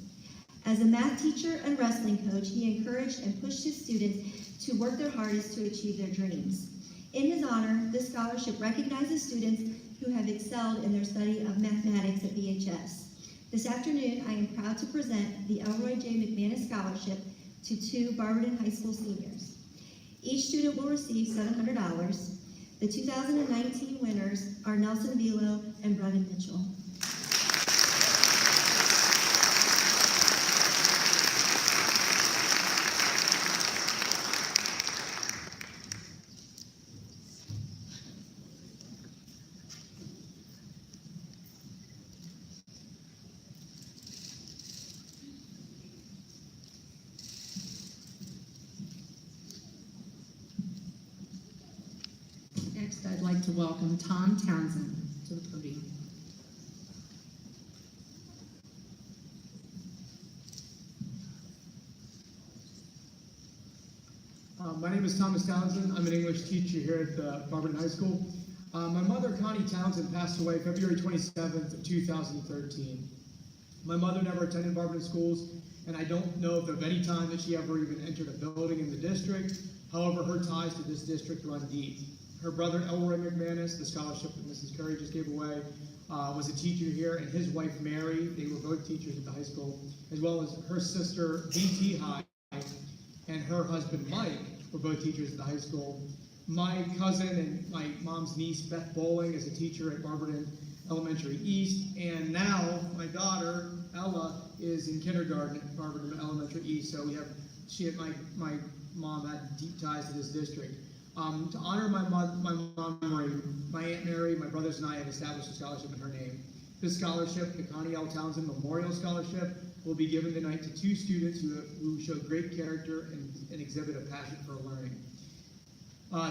As a math teacher and wrestling coach, he encouraged and pushed his students to work their hardest to achieve their dreams. In his honor, this scholarship recognizes students who have excelled in their study of mathematics at BHS. This afternoon, I am proud to present the Elroy J. McManus Scholarship to 2 Barberton High School seniors. Each student will receive $700. The 2019 winners are Nelson Velo and Brevin Mitchell. Next, I'd like to welcome Tom Townsend to the podium. My name is Thomas Townsend. I'm an English teacher here at Barberton High School. My mother, Connie Townsend, passed away February 27th of 2013. My mother never attended Barberton schools, and I don't know of any time that she ever even entered a building in the district. However, her ties to this district run deep. Her brother, Elroy McManus, the scholarship that Mrs. Curry just gave away, was a teacher here, and his wife, Mary, they were both teachers at the high school, as well as her sister, B.T. High, and her husband, Mike, were both teachers at the high school. My cousin and my mom's niece, Beth Bowling, is a teacher at Barberton Elementary East, and now my daughter, Ella, is in kindergarten at Barberton Elementary East, so my mom had deep ties to this district. To honor my mom, my Aunt Mary, my brothers and I have established a scholarship in her name. This scholarship, the Connie L. Townsend Memorial Scholarship, will be given tonight to two students who show great character and exhibit a passion for learning.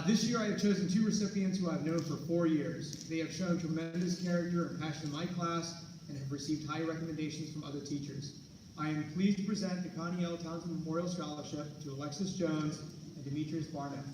This year I have chosen two recipients who I've known for 4 years. They have shown tremendous character and passion in my class and have received high recommendations from other teachers. I am pleased to present the Connie L. Townsend Memorial Scholarship to Alexis Jones and Demetrius Barnett.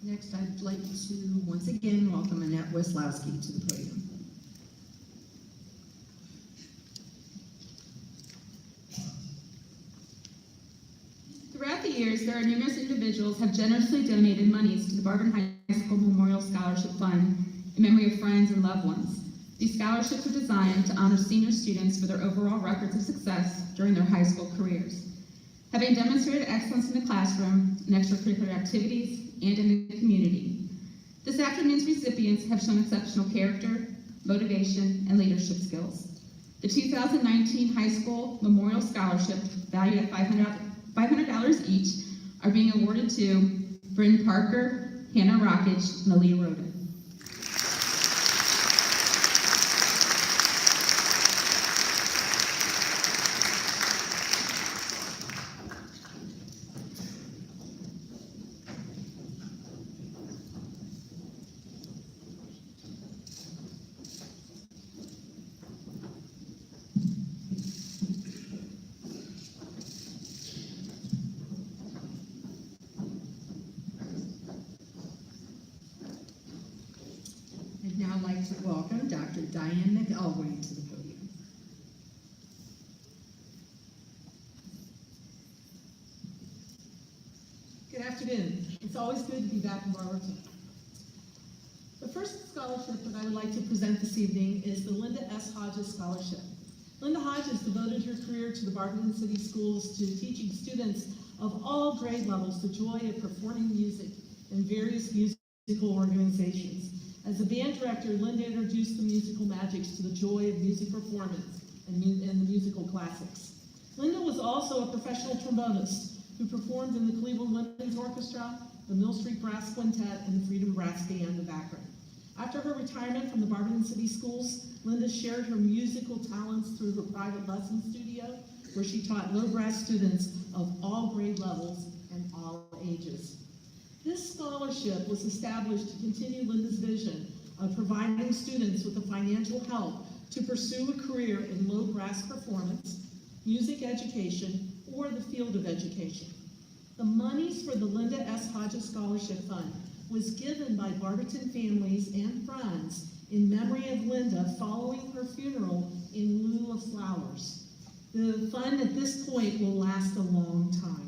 Next, I'd like to once again welcome Annette Weslowski to the podium. Throughout the years, there are numerous individuals have generously donated monies to the Barberton High School Memorial Scholarship Fund in memory of friends and loved ones. These scholarships are designed to honor senior students for their overall records of success during their high school careers. Having demonstrated excellence in the classroom, in extracurricular activities, and in the community, this afternoon's recipients have shown exceptional character, motivation, and leadership skills. The 2019 High School Memorial Scholarship, valued at $500 each, are being awarded to Bryn Parker, Hannah Rockage, and Aaliyah Roden. I'd now like to welcome Dr. Diane McElwain to the podium. Good afternoon. It's always good to be back in Barberton. The first scholarship that I would like to present this evening is the Linda S. Hodges Scholarship. Linda Hodges devoted her career to the Barberton City Schools to teaching students of all grade levels the joy of performing music in various musical organizations. As a band director, Linda introduced the musical magics to the joy of music performance and the musical classics. Linda was also a professional trombonist who performed in the Cleveland Women's Orchestra, the Mill Street Brass Quintet, and the Freedom Brass Band of Akron. After her retirement from the Barberton City Schools, Linda shared her musical talents through her private lesson studio, where she taught low brass students of all grade levels and all ages. This scholarship was established to continue Linda's vision of providing students with the financial help to pursue a career in low brass performance, music education, or the field of education. The monies for the Linda S. Hodges Scholarship Fund was given by Barberton families and friends in memory of Linda following her funeral in lieu of flowers. The fund at this point will last a long time.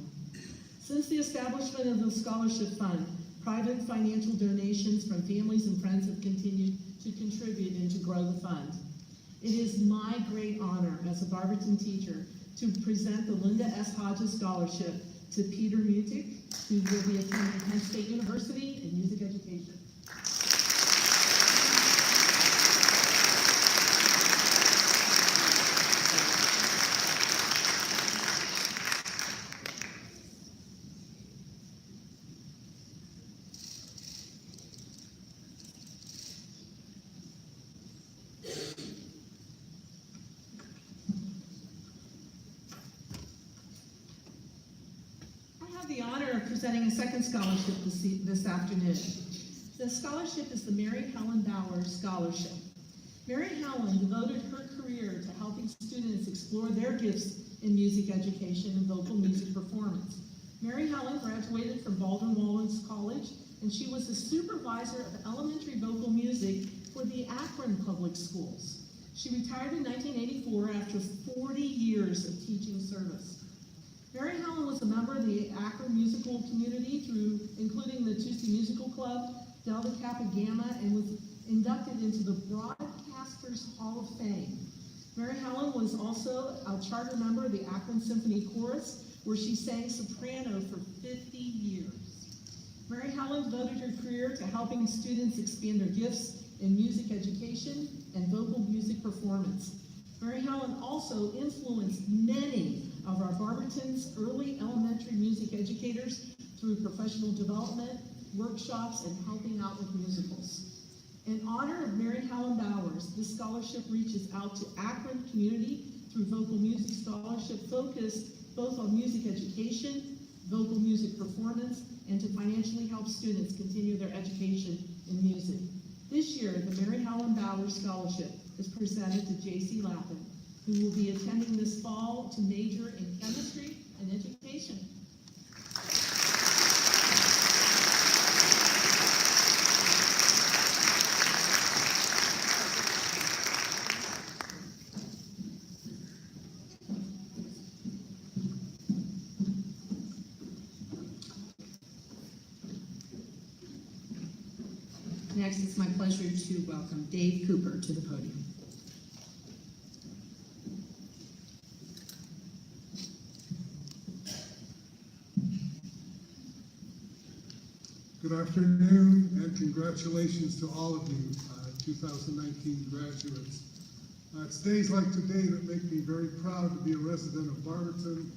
Since the establishment of the Scholarship Fund, private financial donations from families and friends have continued to contribute and to grow the fund. It is my great honor as a Barberton teacher to present the Linda S. Hodges Scholarship to Peter Mutic, who will be attending Penn State University in music education. The honor of presenting a second scholarship this afternoon. The scholarship is the Mary Helen Bauer Scholarship. Mary Helen devoted her career to helping students explore their gifts in music education and vocal music performance. Mary Helen graduated from Baldwin Wallace College, and she was the supervisor of elementary vocal music for the Akron Public Schools. She retired in 1984 after 40 years of teaching service. Mary Helen was a member of the Akron musical community including the Tuesday Musical Club, Delta Kappa Gamma, and was inducted into the Broadcasters Hall of Fame. Mary Helen was also a charter member of the Akron Symphony Chorus, where she sang soprano for 50 years. Mary Helen devoted her career to helping students expand their gifts in music education and vocal music performance. Mary Helen also influenced many of our Barberton's early elementary music educators through professional development, workshops, and helping out with musicals. In honor of Mary Helen Bowers, this scholarship reaches out to Akron community through Vocal Music Scholarship, focused both on music education, vocal music performance, and to financially help students continue their education in music. This year, the Mary Helen Bowers Scholarship is presented to J.C. Lappin, who will be attending this fall to major in chemistry and education. Next, it's my pleasure to welcome Dave Cooper to the podium. Good afternoon and congratulations to all of you, 2019 graduates. It's days like today that make me very proud to be a resident of Barberton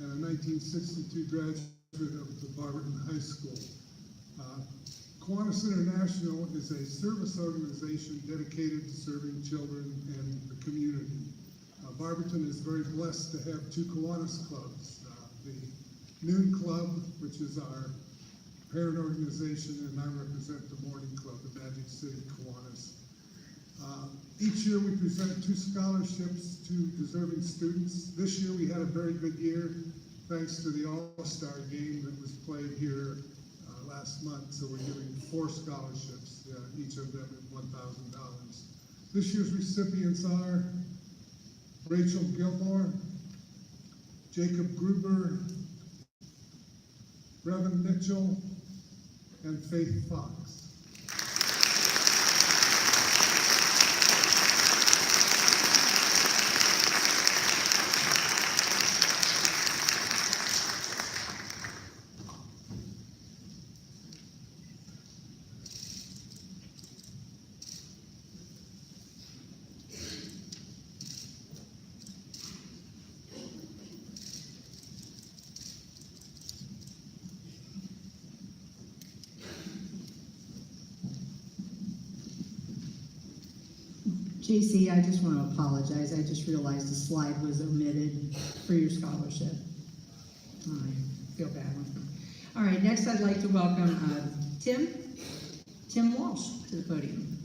and a 1962 graduate of the Barberton High School. Kiwanis International is a service organization dedicated to serving children and the community. Barberton is very blessed to have two Kiwanis clubs, the Noon Club, which is our parent organization, and I represent the Morning Club, the Magic City Kiwanis. Each year we present two scholarships to deserving students. This year we had a very good year thanks to the All-Star game that was played here last month, so we're giving 4 scholarships, each of them at $1,000. This year's recipients are Rachel Gilmore, Jacob Gruber, Brevin Mitchell, and Faith Fox. JC, I just want to apologize. I just realized the slide was omitted for your scholarship. I feel bad. All right, next I'd like to welcome Tim Walsh to the podium.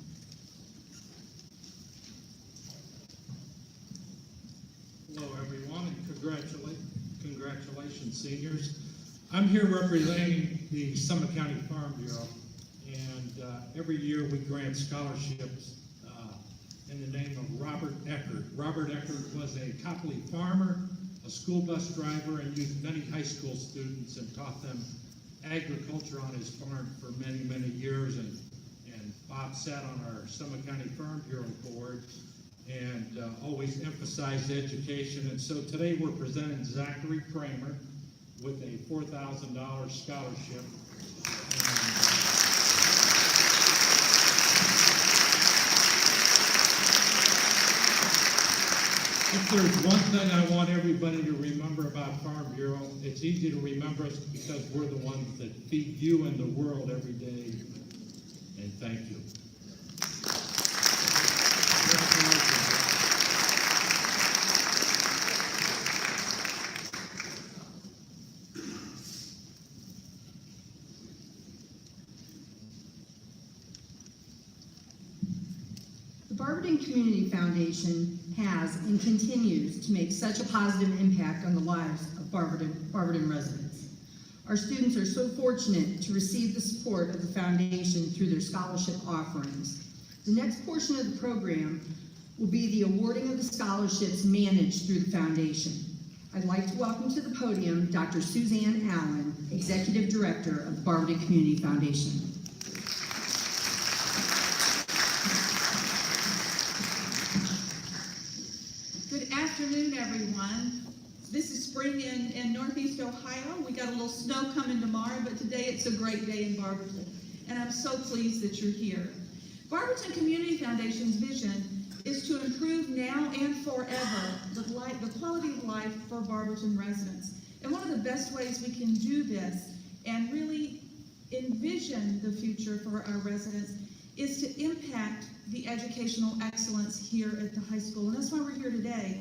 Hello, everyone, and congratulations, seniors. I'm here representing the Summit County Farm Bureau, and every year we grant scholarships in the name of Robert Eckert. Robert Eckert was a Copley farmer, a school bus driver, and used many high school students and taught them agriculture on his farm for many, many years. And Bob sat on our Summit County Farm Bureau board and always emphasized education. And so today we're presenting Zachary Kramer with a $4,000 scholarship. If there's one thing I want everybody to remember about Farm Bureau, it's easy to remember us because we're the ones that feed you and the world every day. And thank you. The Barberton Community Foundation has and continues to make such a positive impact on the lives of Barberton residents. Our students are so fortunate to receive the support of the foundation through their scholarship offerings. The next portion of the program will be the awarding of the scholarships managed through the foundation. I'd like to welcome to the podium Dr. Suzanne Allen, Executive Director of the Barberton Community Foundation. everyone. This is spring in Northeast Ohio. We got a little snow coming tomorrow, but today it's a great day in Barberton. And I'm so pleased that you're here. Barberton Community Foundation's vision is to improve now and forever the quality of life for Barberton residents. And one of the best ways we can do this and really envision the future for our residents is to impact the educational excellence here at the high school. And that's why we're here today.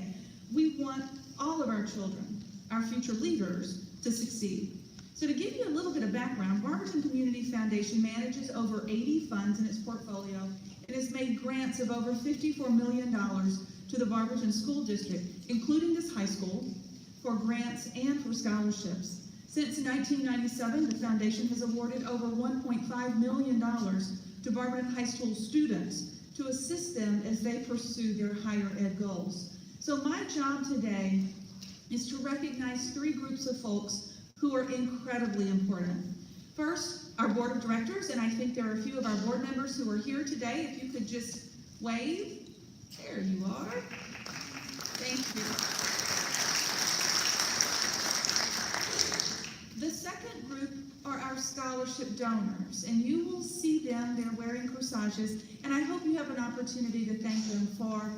We want all of our children, our future leaders, to succeed. So to give you a little bit of background, Barberton Community Foundation manages over 80 funds in its portfolio and has made grants of over $54 million to the Barberton School District, including this high school, for grants and for scholarships. Since 1997, the foundation has awarded over $1.5 million to Barberton High School students to assist them as they pursue their higher ed goals. So my job today is to recognize three groups of folks who are incredibly important. First, our board of directors, and I think there are a few of our board members who are here today. If you could just wave. There you are. Thank you. The second group are our scholarship donors, and you will see them. They're wearing corsages, and I hope you have an opportunity to thank them for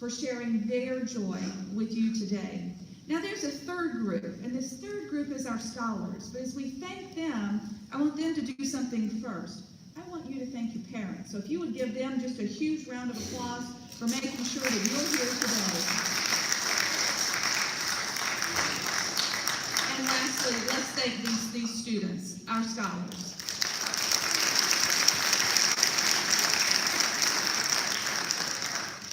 sharing their joy with you today. Now there's a third group, and this third group is our scholars. But as we thank them, I want them to do something first. I want you to thank your parents. So if you would give them just a huge round of applause for making sure that you're here today. And lastly, let's thank these students, our scholars.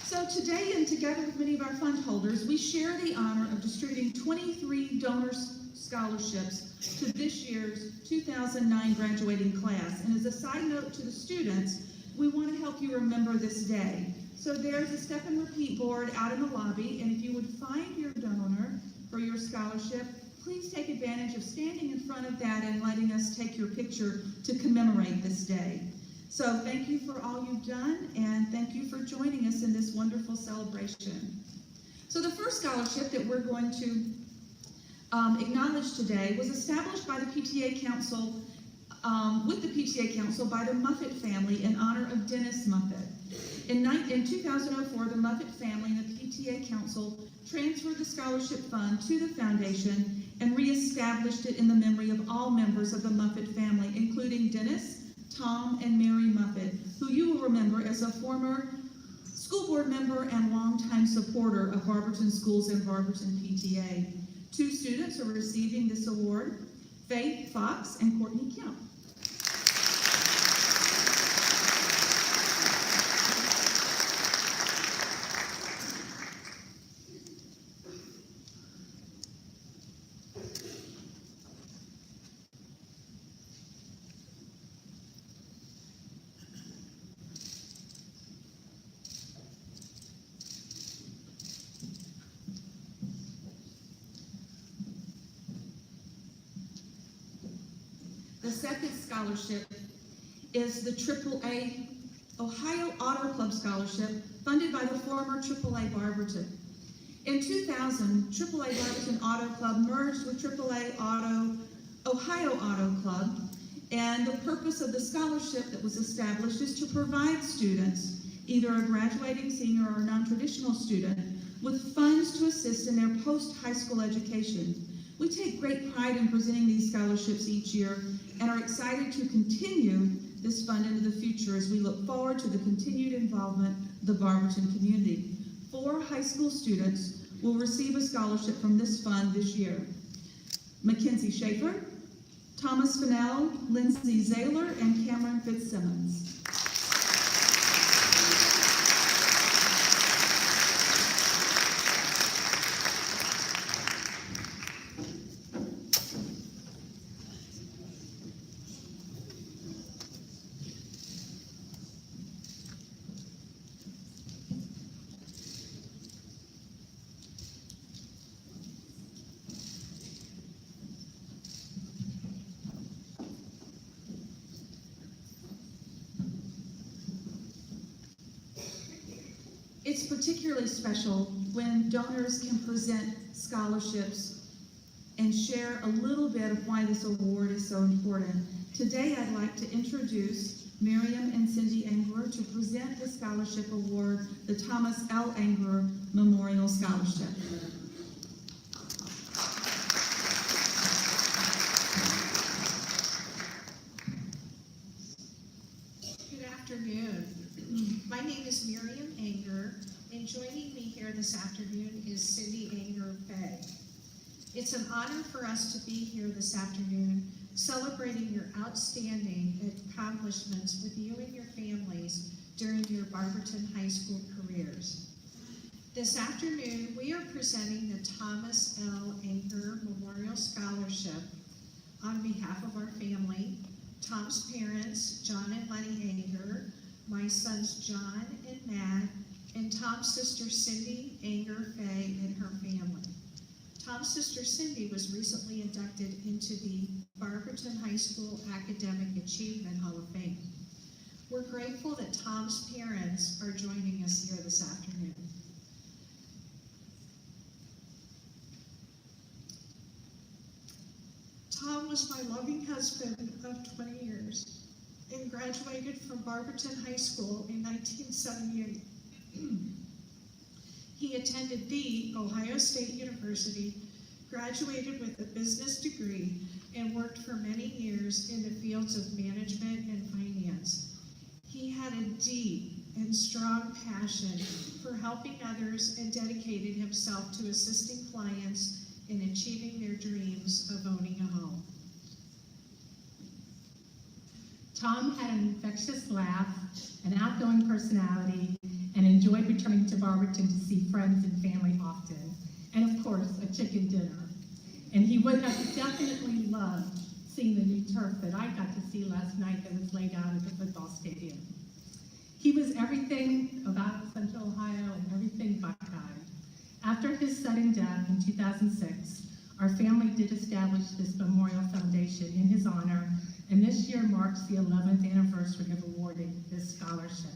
So today, and together with many of our fund holders, we share the honor of distributing 23 donor scholarships to this year's 2009 graduating class. And as a side note to the students, we want to help you remember this day. So there's a step and repeat board out in the lobby, and if you would find your donor for your scholarship, please take advantage of standing in front of that and letting us take your picture to commemorate this day. So thank you for all you've done, and thank you for joining us in this wonderful celebration. So the first scholarship that we're going to acknowledge today was established by the PTA Council, with the PTA Council by the Muffet family in honor of Dennis Muffet. In 2004, the Muffet family and the PTA Council transferred the scholarship fund to the foundation and reestablished it in the memory of all members of the Muffet family, including Dennis, Tom, and Mary Muffet, who you will remember as a former school board member and longtime supporter of Barberton Schools and Barberton PTA. Two students are receiving this award, Faith Fox and Courtney Kemp. The second scholarship is the AAA Ohio Auto Club Scholarship, funded by the former AAA Barberton. In 2000, AAA Barberton Auto Club merged with AAA Ohio Auto Club, and the purpose of the scholarship that was established is to provide students, either a graduating senior or a non-traditional student, with funds to assist in their post-high school education. We take great pride in presenting these scholarships each year and are excited to continue this fund into the future as we look forward to the continued involvement of the Barberton community. 4 high school students will receive a scholarship from this fund this year. Mackenzie Schaefer, Thomas Fennell, Lindsay Zahler, and Cameron Fitzsimmons. It's particularly special when donors can present scholarships and share a little bit of why this award is so important. Today, I'd like to introduce Miriam and Cindy Engler to present the scholarship award, the Thomas L. Engler Memorial Scholarship. Good afternoon. My name is Miriam Anger, and joining me here this afternoon is Cindy Anger-Fay. It's an honor for us to be here this afternoon celebrating your outstanding accomplishments with you and your families during your Barberton High School careers. This afternoon, we are presenting the Thomas L. Anger Memorial Scholarship on behalf of our family, Tom's parents, John and Lenny Anger, my sons John and Matt, and Tom's sister Cindy Anger-Fay and her family. Tom's sister Cindy was recently inducted into the Barberton High School Academic Achievement Hall of Fame. We're grateful that Tom's parents are joining us here this afternoon. Tom was my loving husband of 20 years and graduated from Barberton High School in 1978. He attended the Ohio State University, graduated with a business degree, and worked for many years in the fields of management and finance. He had a deep and strong passion for helping others and dedicated himself to assisting clients in achieving their dreams of owning a home. Tom had an infectious laugh, an outgoing personality, and enjoyed returning to Barberton to see friends and family often, and of course, a chicken dinner. And he would have definitely loved seeing the new turf that I got to see last night that was laid out at the football stadium. He was everything about Central Ohio and everything Buckeye. After his sudden death in 2006, our family did establish this memorial foundation in his honor, and this year marks the 11th anniversary of awarding this scholarship.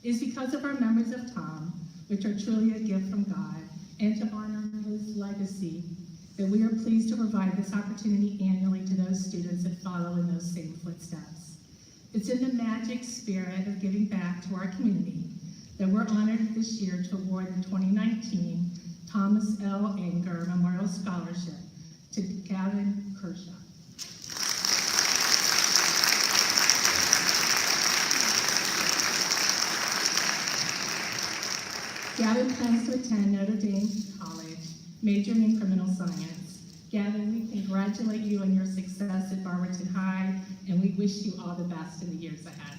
It is because of our memories of Tom, which are truly a gift from God, and to honor his legacy, that we are pleased to provide this opportunity annually to those students that follow in those same footsteps. It's in the magic spirit of giving back to our community that we're honored this year to award the 2019 Thomas L. Anger Memorial Scholarship to Gavin Kershaw. Gavin plans to attend Notre Dame College, majoring in criminal science. Gavin, we congratulate you on your success at Barberton High, and we wish you all the best in the years ahead.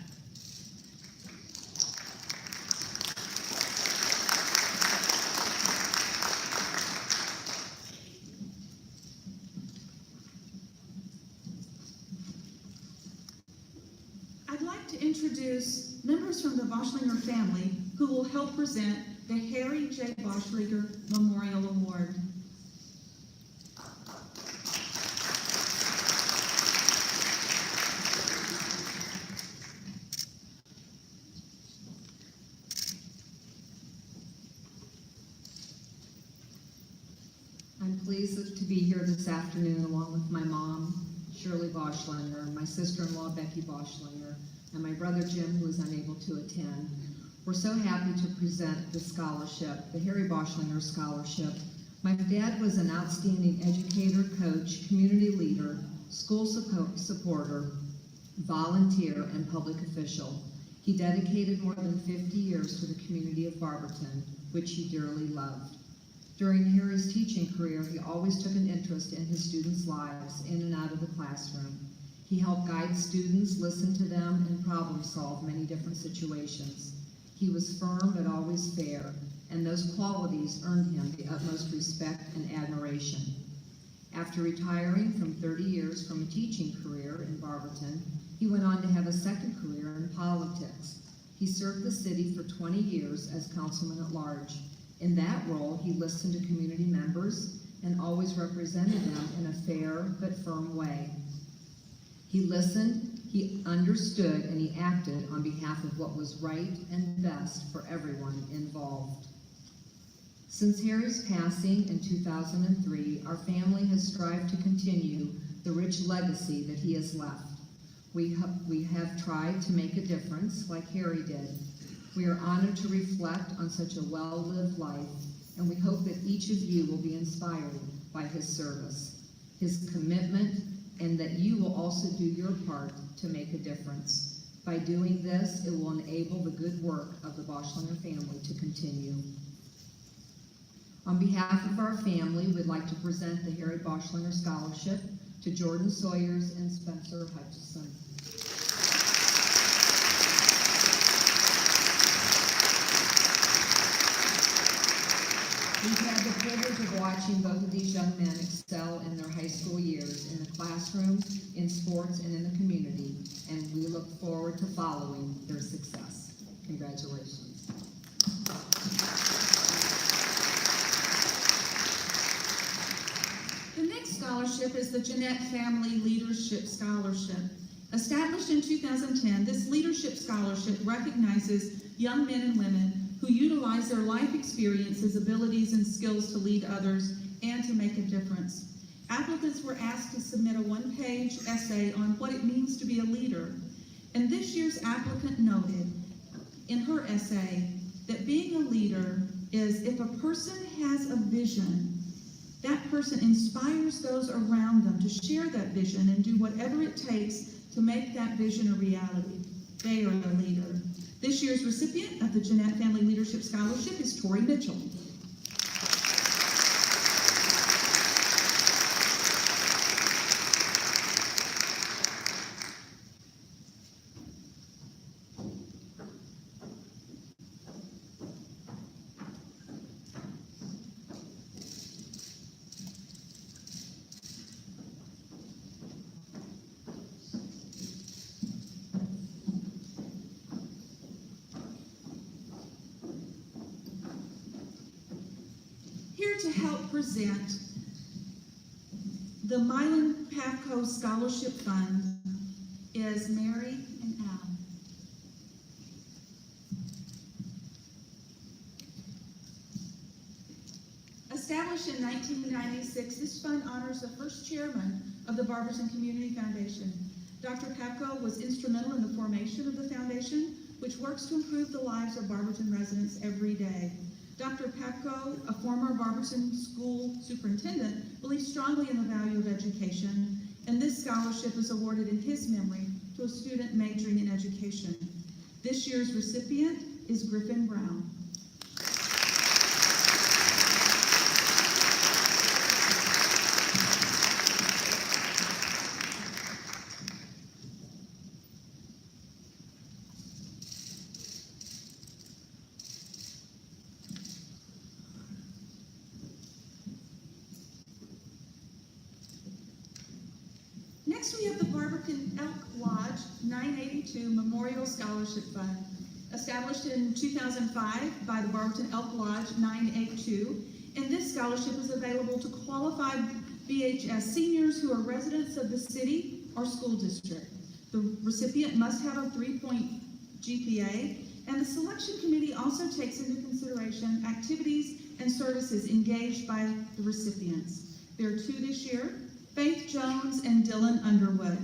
I'd like to introduce members from the Boschlinger family who will help present the Harry J. Boschlinger Memorial Award. I'm pleased to be here this afternoon along with my mom, Shirley Boschlinger, my sister-in-law, Becky Boschlinger, and my brother Jim, who was unable to attend. We're so happy to present the scholarship, the Harry Boschlinger Scholarship. My dad was an outstanding educator, coach, community leader, school supporter, volunteer, and public official. He dedicated more than 50 years to the community of Barberton, which he dearly loved. During Harry's teaching career, he always took an interest in his students' lives in and out of the classroom. He helped guide students, listen to them, and problem solve many different situations. He was firm but always fair, and those qualities earned him the utmost respect and admiration. After retiring from 30 years from a teaching career in Barberton, he went on to have a second career in politics. He served the city for 20 years as councilman at large. In that role, he listened to community members and always represented them in a fair but firm way. He listened, he understood, and he acted on behalf of what was right and best for everyone involved. Since Harry's passing in 2003, our family has strived to continue the rich legacy that he has left. We have tried to make a difference like Harry did. We are honored to reflect on such a well-lived life, and we hope that each of you will be inspired by his service, his commitment, and that you will also do your part to make a difference. By doing this, it will enable the good work of the Boschlinger family to continue. On behalf of our family, we'd like to present the Harry Boschlinger Scholarship to Jordan Sawyers and Spencer Hutchison. We've had the privilege of watching both of these young men excel in their high school years, in the classroom, in sports, and in the community, and we look forward to following their success. Congratulations. The next scholarship is the Jeanette Family Leadership Scholarship. Established in 2010, this leadership scholarship recognizes young men and women who utilize their life experiences, abilities, and skills to lead others and to make a difference. Applicants were asked to submit a one-page essay on what it means to be a leader. And this year's applicant noted in her essay that being a leader is if a person has a vision, that person inspires those around them to share that vision and do whatever it takes to make that vision a reality. They are a leader. This year's recipient of the Jeanette Family Leadership Scholarship is Tori Mitchell. Here to help present the Mylan Pafko Scholarship Fund is Mary and Al. Established in 1996, this fund honors the first chairman of the Barberton Community Foundation. Dr. Pafko was instrumental in the formation of the foundation, which works to improve the lives of Barberton residents every day. Dr. Pafko, a former Barberton school superintendent, believes strongly in the value of education, and this scholarship is awarded in his memory to a student majoring in education. This year's recipient is Griffin Brown. Next, we have the Barberton Elk Lodge 982 Memorial Scholarship Fund. Established in 2005 by the Barberton Elk Lodge 982, and this scholarship is available to qualified BHS seniors who are residents of the city or school district. The recipient must have a 3-point GPA, and the selection committee also takes into consideration activities and services engaged by the recipients. There are 2 this year: Faith Jones and Dylan Underwood.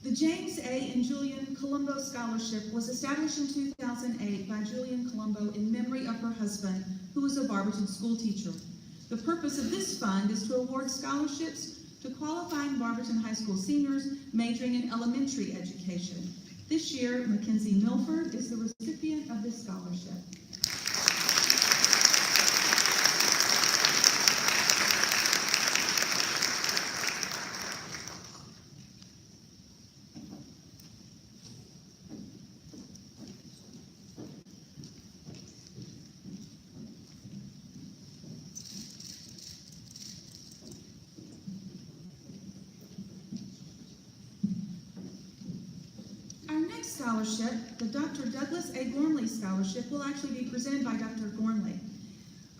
The James A. and Julian Colombo Scholarship was established in 2008 by Julian Colombo in memory of her husband, who was a Barberton school teacher. The purpose of this fund is to award scholarships to qualifying Barberton High School seniors majoring in elementary education. This year, Mackenzie Milford is the recipient of this scholarship. next scholarship, the Dr. Douglas A. Gormley Scholarship, will actually be presented by Dr. Gormley.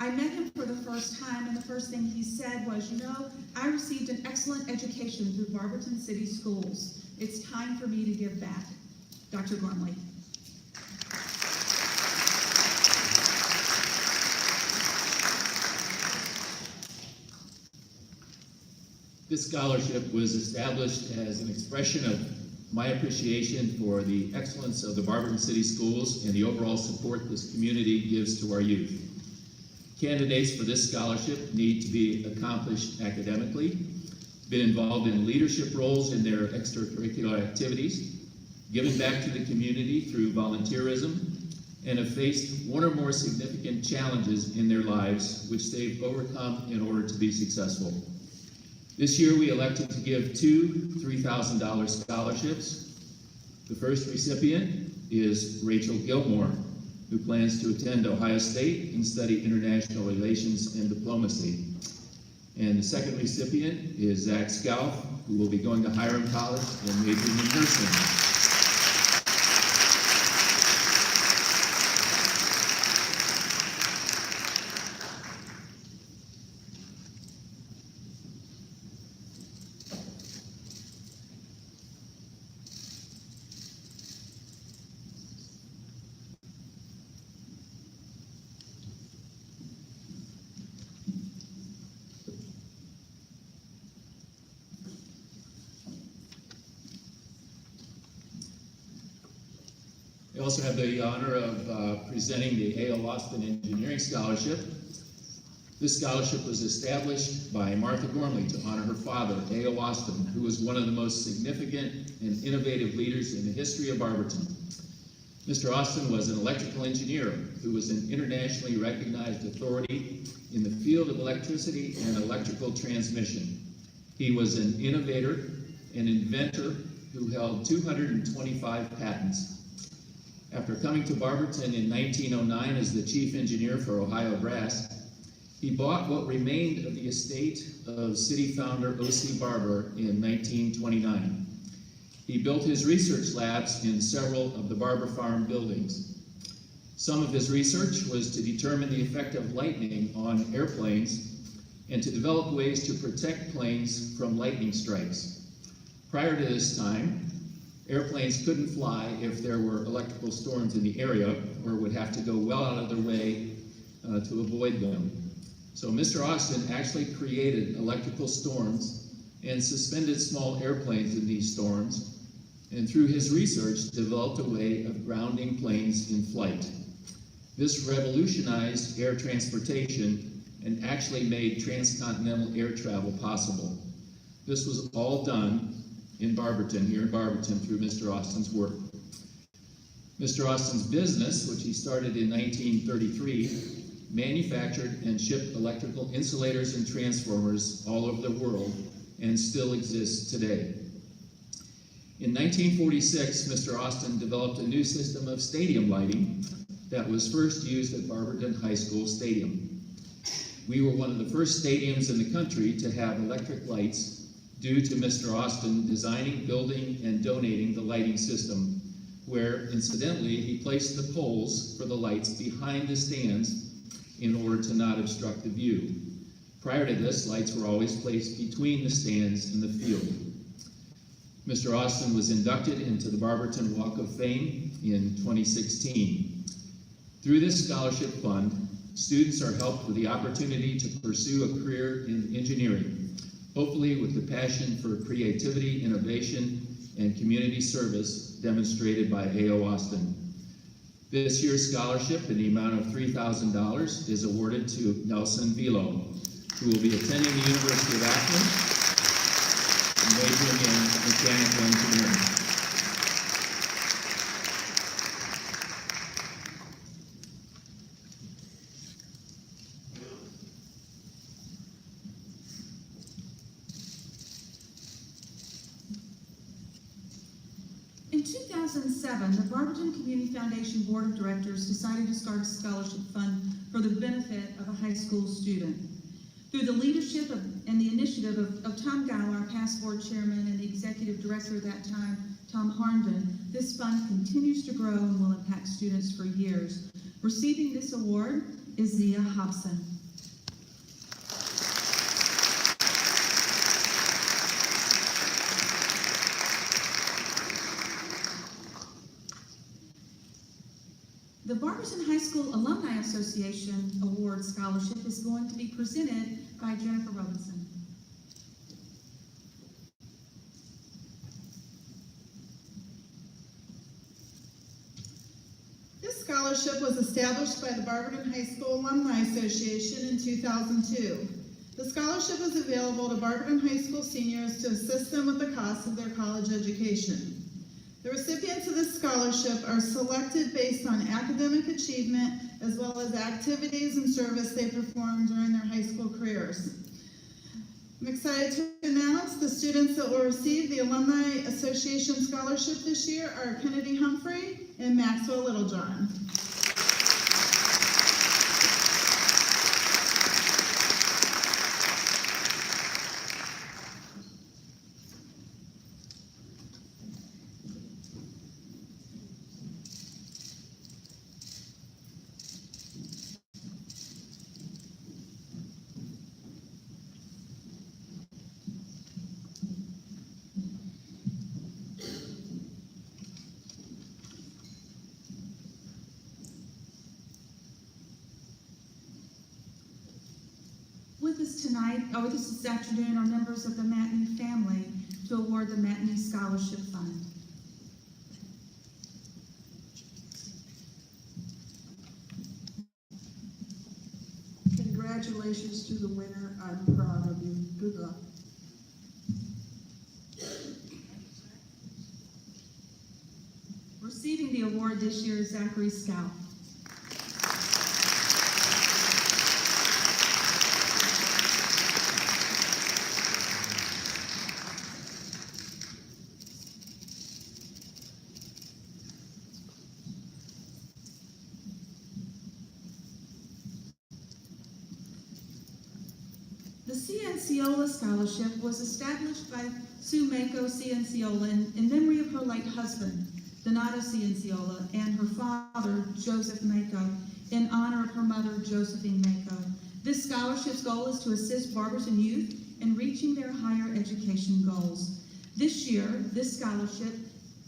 I met him for the first time, and the first thing he said was, you know, I received an excellent education through Barberton City Schools. It's time for me to give back. Dr. Gormley. This scholarship was established as an expression of my appreciation for the excellence of the Barberton City Schools and the overall support this community gives to our youth. Candidates for this scholarship need to be accomplished academically, been involved in leadership roles in their extracurricular activities, giving back to the community through volunteerism, and have faced one or more significant challenges in their lives which they've overcome in order to be successful. This year we elected to give two $3,000 scholarships. The first recipient is Rachel Gilmore, who plans to attend Ohio State and study international relations and diplomacy. And the second recipient is Zach Scalf, who will be going to Hiram College and majoring in nursing. I also have the honor of presenting the A.O. Austin Engineering Scholarship. This scholarship was established by Martha Gormley to honor her father, A.O. Austin, who was one of the most significant and innovative leaders in the history of Barberton. Mr. Austin was an electrical engineer who was an internationally recognized authority in the field of electricity and electrical transmission. He was an innovator, an inventor who held 225 patents. After coming to Barberton in 1909 as the chief engineer for Ohio Brass, he bought what remained of the estate of city founder O.C. Barber in 1929. He built his research labs in several of the Barber Farm buildings. Some of his research was to determine the effect of lightning on airplanes and to develop ways to protect planes from lightning strikes. Prior to this time, airplanes couldn't fly if there were electrical storms in the area or would have to go well out of their way to avoid them. So Mr. Austin actually created electrical storms and suspended small airplanes in these storms, and through his research developed a way of grounding planes in flight. This revolutionized air transportation and actually made transcontinental air travel possible. This was all done in Barberton, here in Barberton, through Mr. Austin's work. Mr. Austin's business, which he started in 1933, manufactured and shipped electrical insulators and transformers all over the world and still exists today. In 1946, Mr. Austin developed a new system of stadium lighting that was first used at Barberton High School Stadium. We were one of the first stadiums in the country to have electric lights due to Mr. Austin designing, building, and donating the lighting system, where, incidentally, he placed the poles for the lights behind the stands in order to not obstruct the view. Prior to this, lights were always placed between the stands and the field. Mr. Austin was inducted into the Barberton Walk of Fame in 2016. Through this scholarship fund, students are helped with the opportunity to pursue a career in engineering, hopefully with the passion for creativity, innovation, and community service demonstrated by A.O. Austin. This year's scholarship in the amount of $3,000 is awarded to Nelson Velo, who will be attending the University of Akron and majoring in mechanical engineering. In 2007, the Barberton Community Foundation Board of Directors decided to start a scholarship fund for the benefit of a high school student. Through the leadership and the initiative of Tom Gow, our past board chairman, and the executive director at that time, Tom Harnden, this fund continues to grow and will impact students for years. Receiving this award is Zia Hobson. The Barberton High School Alumni Association Award Scholarship is going to be presented by Jennifer Robinson. This scholarship was established by the Barberton High School Alumni Association in 2002. The scholarship is available to Barberton High School seniors to assist them with the cost of their college education. The recipients of this scholarship are selected based on academic achievement as well as activities and service they performed during their high school careers. I'm excited to announce the students that will receive the Alumni Association Scholarship this year are Kennedy Humphrey and Maxwell Littlejohn. With us tonight, with us this afternoon, are members of the Matney family to award the Matney Scholarship Fund. Congratulations to the winner. I'm proud of you. Good luck. Receiving the award this year is Zachary Scout. The Cianciola Scholarship was established by Sue Mako Cianciola in memory of her late husband, Donato Cianciola, and her father, Joseph Mako, in honor of her mother, Josephine Mako. This scholarship's goal is to assist Barberton youth in reaching their higher education goals. This year, this scholarship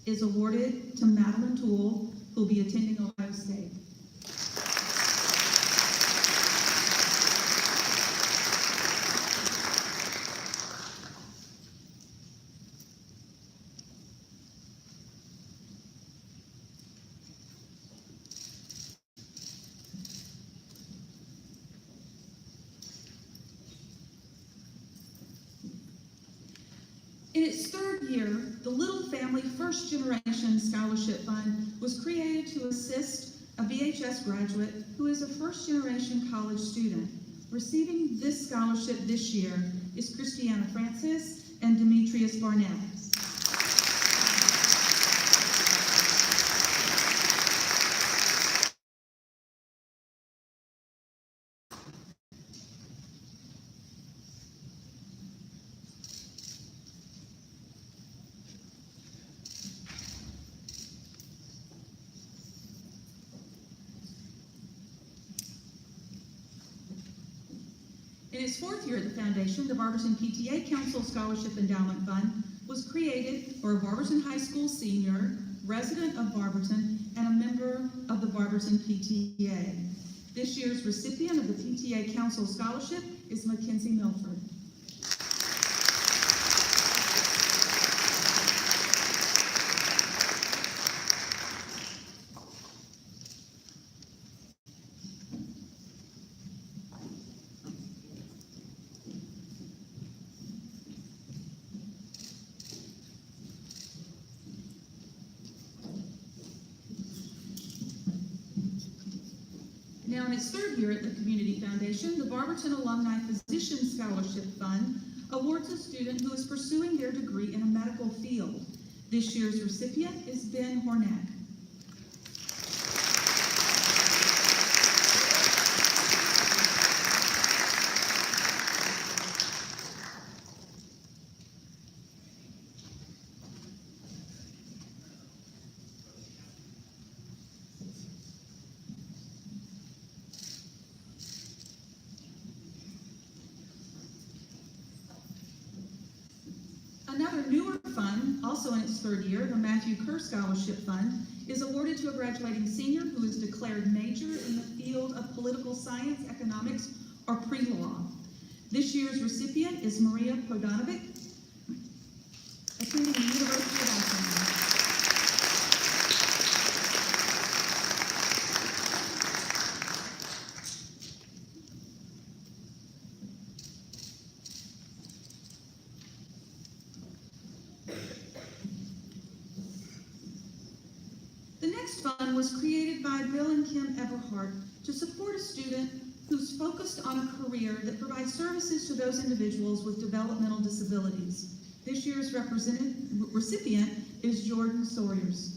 is awarded to Madeline Toole, who will be attending Ohio State. In its third year, the Little Family First Generation Scholarship Fund was created to assist a VHS graduate who is a first-generation college student. Receiving this scholarship this year is Christiana Francis and Demetrius Barnett. In its fourth year at the foundation, the Barberton PTA Council Scholarship Endowment Fund was created for a Barberton High School senior, resident of Barberton, and a member of the Barberton PTA. This year's recipient of the PTA Council Scholarship is Mackenzie Milford. Now, in its third year at the Community Foundation, the Barberton Alumni Physician Scholarship Fund awards a student who is pursuing their degree in a medical field. This year's recipient is Ben Hornack. also in its third year, the Matthew Kerr Scholarship Fund is awarded to a graduating senior who is declared major in the field of political science, economics, or pre-law. This year's recipient is Maria Podanovic, attending the University of Alabama. The next fund was created by Bill and Kim Everhart to support a student who's focused on a career that provides services to those individuals with developmental disabilities. This year's recipient is Jordan Sawyers.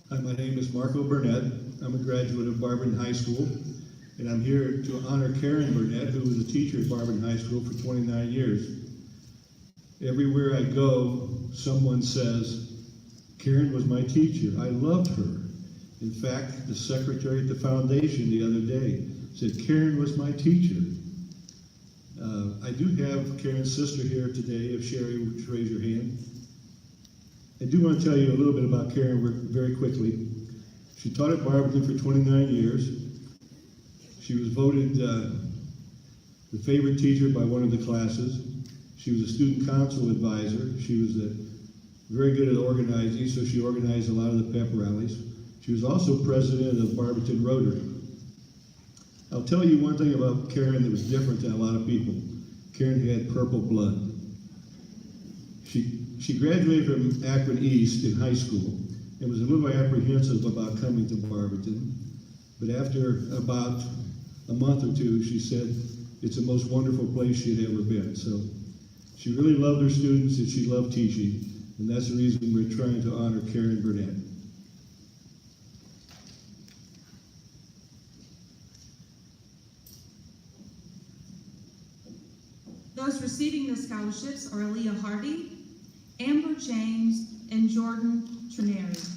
Hi, my name is Marco Burnett. I'm a graduate of Barberton High School, and I'm here to honor Karen Burnett, who was a teacher at Barberton High School for 29 years. Everywhere I go, someone says, Karen was my teacher. I loved her. In fact, the secretary at the foundation the other day said, Karen was my teacher. I do have Karen's sister here today, if Sherry would raise your hand. I do want to tell you a little bit about Karen very quickly. She taught at Barberton for 29 years. She was voted the favorite teacher by one of the classes. She was a student council advisor. She was very good at organizing, so she organized a lot of the pep rallies. She was also president of Barberton Rotary. I'll tell you one thing about Karen that was different than a lot of people. Karen had purple blood. She graduated from Akron East in high school and was a little apprehensive about coming to Barberton. But after about a month or two, she said it's the most wonderful place she had ever been. So she really loved her students and she loved teaching. And that's the reason we're trying to honor Karen Burnett. Those receiving the scholarships are Aaliyah Hardy, Amber James, and Jordan Trineri.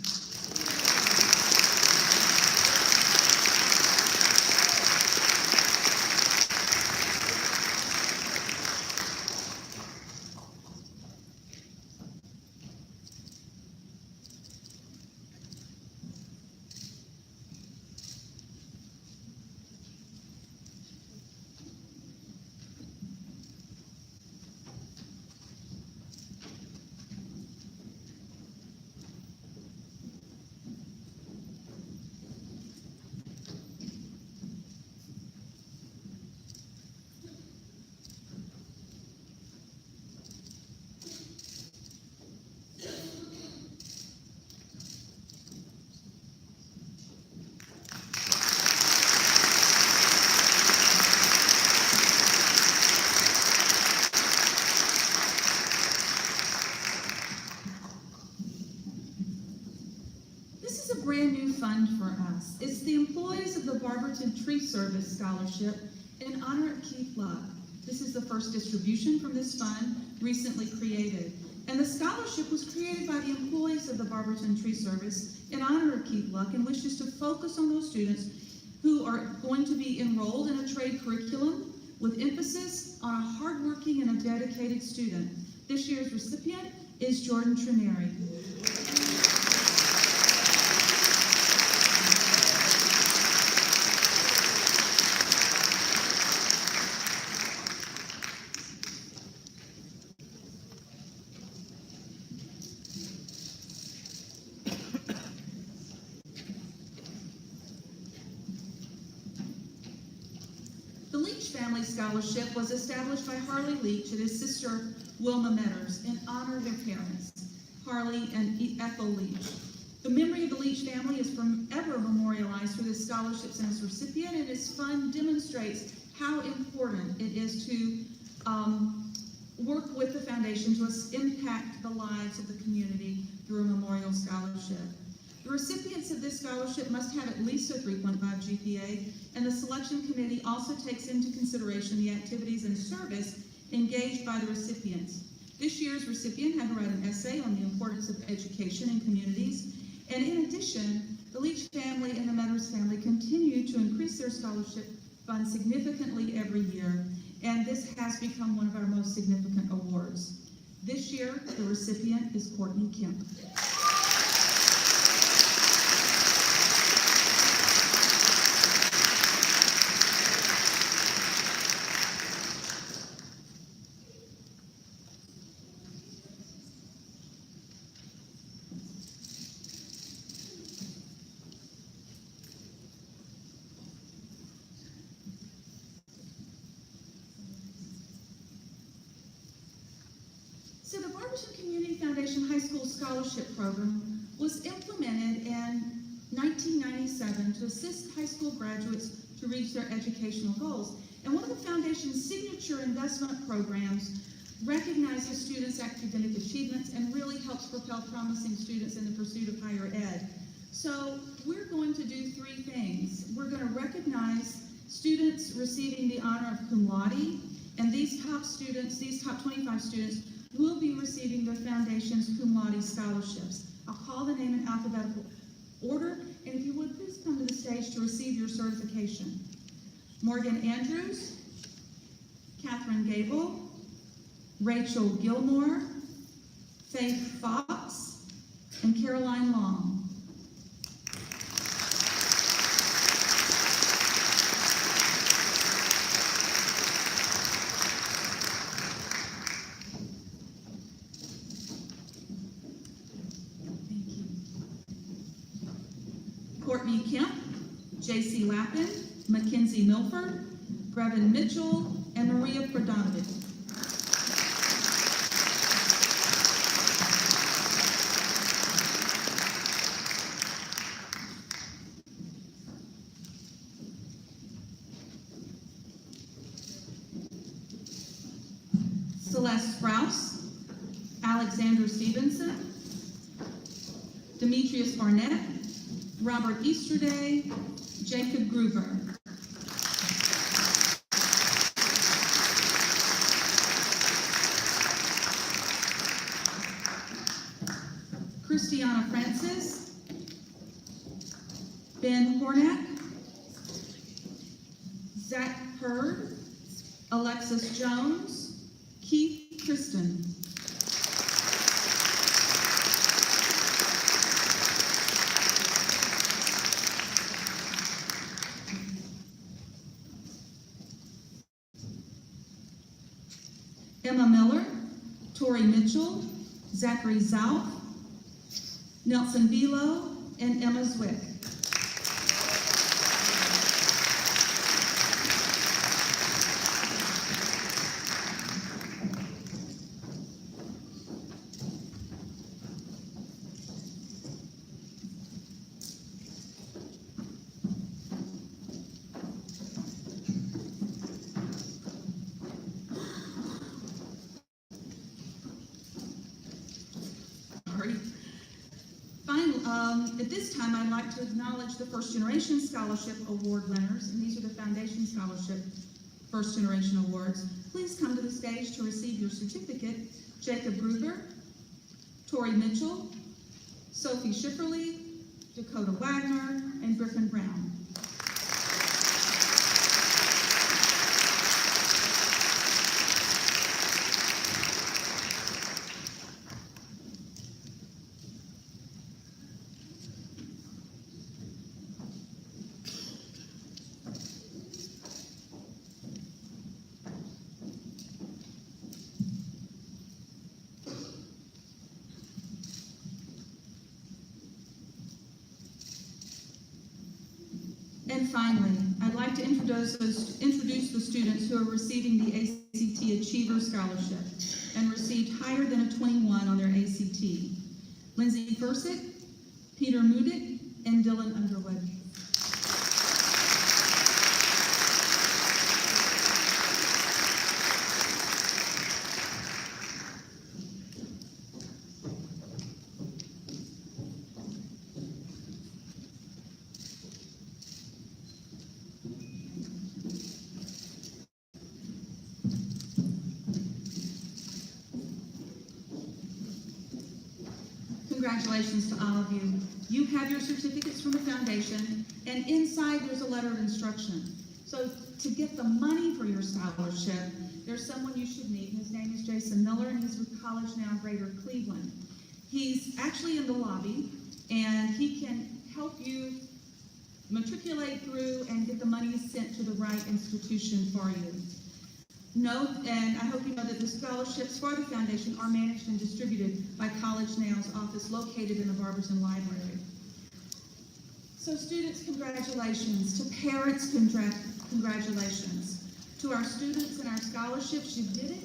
Brand new fund for us. It's the Employees of the Barberton Tree Service Scholarship in honor of Keith Luck. This is the first distribution from this fund, recently created. And the scholarship was created by the employees of the Barberton Tree Service in honor of Keith Luck and wishes to focus on those students who are going to be enrolled in a trade curriculum with emphasis on a hardworking and a dedicated student. This year's recipient is Jordan Trineri. The Leach Family Scholarship was established by Harley Leach and his sister Wilma Metters in honor of their parents, Harley and Ethel Leach. The memory of the Leach family is forever memorialized through this scholarships and its recipient, and its fund demonstrates how important it is to work with the foundation to impact the lives of the community through a memorial scholarship. The recipients of this scholarship must have at least a 3.5 GPA, and the selection committee also takes into consideration the activities and service engaged by the recipients. This year's recipient had to write an essay on the importance of education in communities, and in addition, the Leach family and the Metters family continue to increase their scholarship fund significantly every year, and this has become one of our most significant awards. This year, the recipient is Courtney Kemp. So the Barberton Community Foundation High School Scholarship Program was implemented in 1997 to assist high school graduates to reach their educational goals. And one of the foundation's signature investment programs recognizes students' academic achievements and really helps propel promising students in the pursuit of higher ed. So we're going to do three things. We're going to recognize students receiving the honor of cum laude, and these top students, these top 25 students, will be receiving the foundation's cum laude scholarships. I'll call the name in alphabetical order, and if you would, please come to the stage to receive your certification. Morgan Andrews, Catherine Gable, Rachel Gilmore, Faith Fox, and Caroline Long. Courtney Kemp, J.C. Lappin, Mackenzie Milford, Brevin Mitchell, and Maria Pradanovic. Celeste Sprouse, Alexander Stevenson, Demetrius Barnett, Robert Easterday, Jacob Gruber. Christiana Francis, Ben Hornack, Zach Hurd, Alexis Jones, Keith Kristen. Emma Miller, Tori Mitchell, Zachary Zauch, Nelson Velo, and Emma Zwick. At this time, I'd like to acknowledge the First Generation Scholarship Award winners, and these are the Foundation Scholarship First Generation Awards. Please come to the stage to receive your certificate. Jacob Gruber, Tori Mitchell, Sophie Schifferly, Dakota Wagner, and Griffin Brown. And finally, I'd like to introduce the students who are receiving the ACT Achiever Scholarship and received higher than a 21 on their ACT. Lindsay Fursick, Peter Mudick, and Dylan Underwood. congratulations to all of you. You have your certificates from the foundation, and inside there's a letter of instruction. So to get the money for your scholarship, there's someone you should meet. His name is Jason Miller, and he's with College Now Greater Cleveland. He's actually in the lobby, and he can help you matriculate through and get the money sent to the right institution for you. Note, and I hope you know that the scholarships for the foundation are managed and distributed by College Now's office located in the Barberton Library. So students, congratulations. To parents, congratulations. To our students and our scholarships, you did it.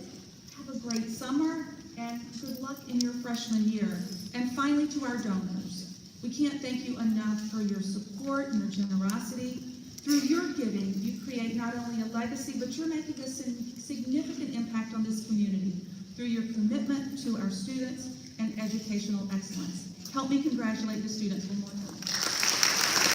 Have a great summer and good luck in your freshman year. And finally, to our donors. We can't thank you enough for your support and your generosity. Through your giving, you create not only a legacy, but you're making a significant impact on this community through your commitment to our students and educational excellence. Help me congratulate the students one more time.